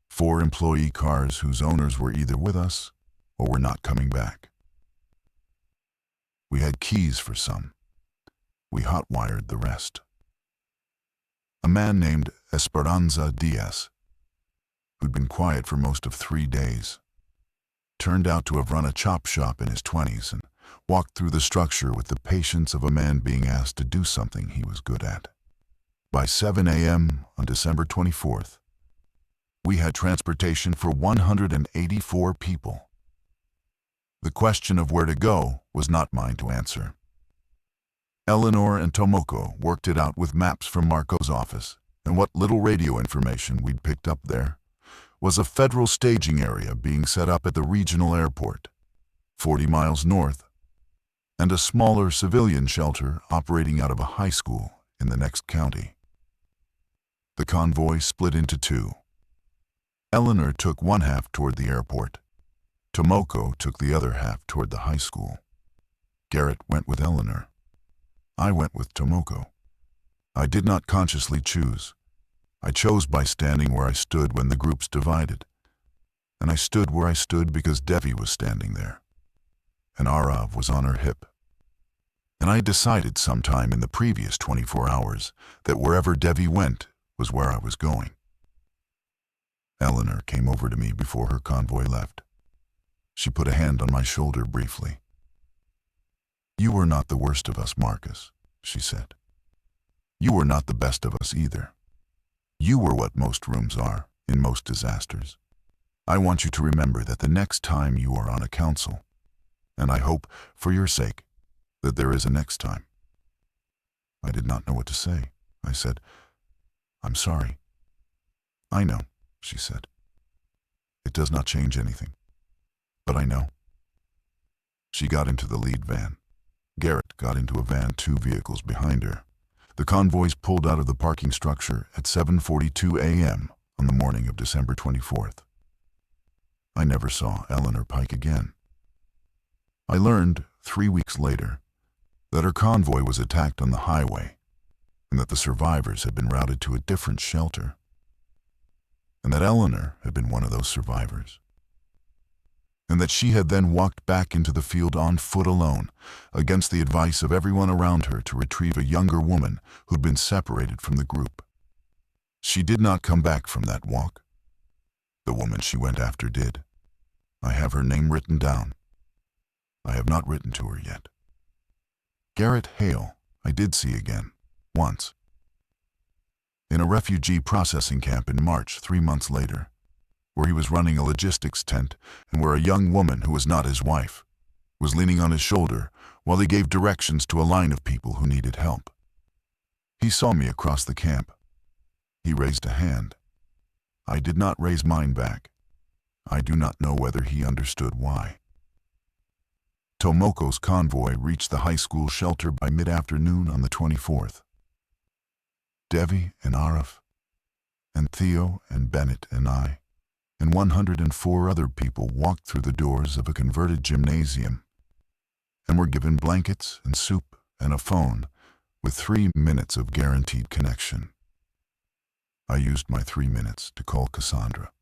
4 employee cars whose owners were either with us or were not coming back. We had keys for some. We hot-wired the rest. A man named Esperanza Diaz, who'd been quiet for most of 3 days, turned out to have run a chop shop in his 20s and walked through the structure with the patience of a man being asked to do something he was good at. By 7 a.m. on December 24th, we had transportation for 184 people. The question of where to go was not mine to answer. Eleanor and Tomoko worked it out with maps from Marco's office, and what little radio information we'd picked up there was a federal staging area being set up at the regional airport, 40 miles north, and a smaller civilian shelter operating out of a high school in the next county. The convoy split into 2. Eleanor took one half toward the airport. Tomoko took the other half toward the high school. Garrett went with Eleanor. I went with Tomoko. I did not consciously choose. I chose by standing where I stood when the groups divided. And I stood where I stood because Devi was standing there. And Arav was on her hip. And I decided sometime in the previous 24 hours that wherever Devi went was where I was going. Eleanor came over to me before her convoy left. She put a hand on my shoulder briefly. "You were not the worst of us, Marcus," she said. "You were not the best of us either. You were what most rooms are in most disasters. I want you to remember that the next time you are on a council, and I hope, for your sake, that there is a next time." I did not know what to say. I said, "I'm sorry." "I know," she said. "It does not change anything. But I know." She got into the lead van. Garrett got into a van 2 vehicles behind her. The convoys pulled out of the parking structure at 7:42 a.m. on the morning of December 24th. I never saw Eleanor Pike again. I learned 3 weeks later that her convoy was attacked on the highway and that the survivors had been routed to a different shelter, and that Eleanor had been one of those survivors, and that she had then walked back into the field on foot alone, against the advice of everyone around her, to retrieve a younger woman who'd been separated from the group. She did not come back from that walk. The woman she went after did. I have her name written down. I have not written to her yet. Garrett Hale I did see again, once. In a refugee processing camp in March 3 months later, where he was running a logistics tent and where a young woman who was not his wife was leaning on his shoulder while he gave directions to a line of people who needed help. He saw me across the camp. He raised a hand. I did not raise mine back. I do not know whether he understood why. Tomoko's convoy reached the high school shelter by mid-afternoon on the 24th. Devi and Arif, and Theo and Bennett and I, and 104 other people walked through the doors of a converted gymnasium and were given blankets and soup and a phone with 3 minutes of guaranteed connection. I used my 3 minutes to call Cassandra.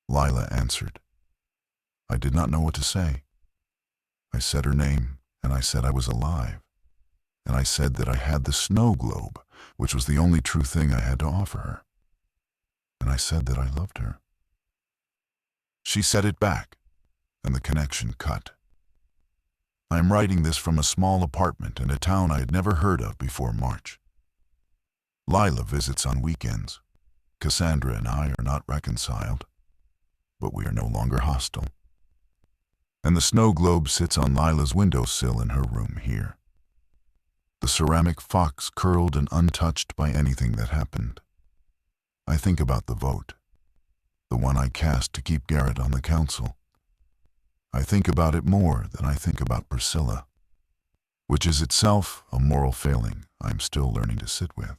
Lila answered. I did not know what to say. I said her name, and I said I was alive. And I said that I had the snow globe, which was the only true thing I had to offer her. And I said that I loved her. She said it back, and the connection cut. I am writing this from a small apartment in a town I had never heard of before March. Lila visits on weekends. Cassandra and I are not reconciled, but we are no longer hostile. And the snow globe sits on Lila's windowsill in her room here. The ceramic fox curled and untouched by anything that happened. I think about the vote, the one I cast to keep Garrett on the council. I think about it more than I think about Priscilla, which is itself a moral failing I am still learning to sit with.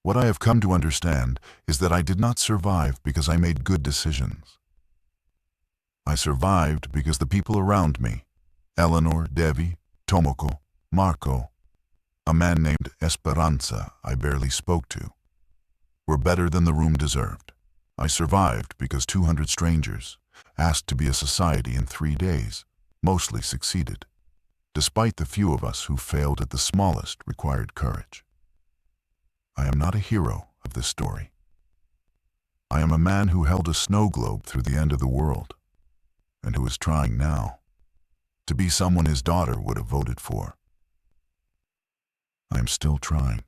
What I have come to understand is that I did not survive because I made good decisions. I survived because the people around me, Eleanor, Devi, Tomoko, Marco, a man named Esperanza I barely spoke to, were better than the room deserved. I survived because 200 strangers, asked to be a society in 3 days, mostly succeeded, despite the few of us who failed at the smallest required courage. I am not a hero of this story. I am a man who held a snow globe through the end of the world, and who is trying now to be someone his daughter would have voted for. I am still trying.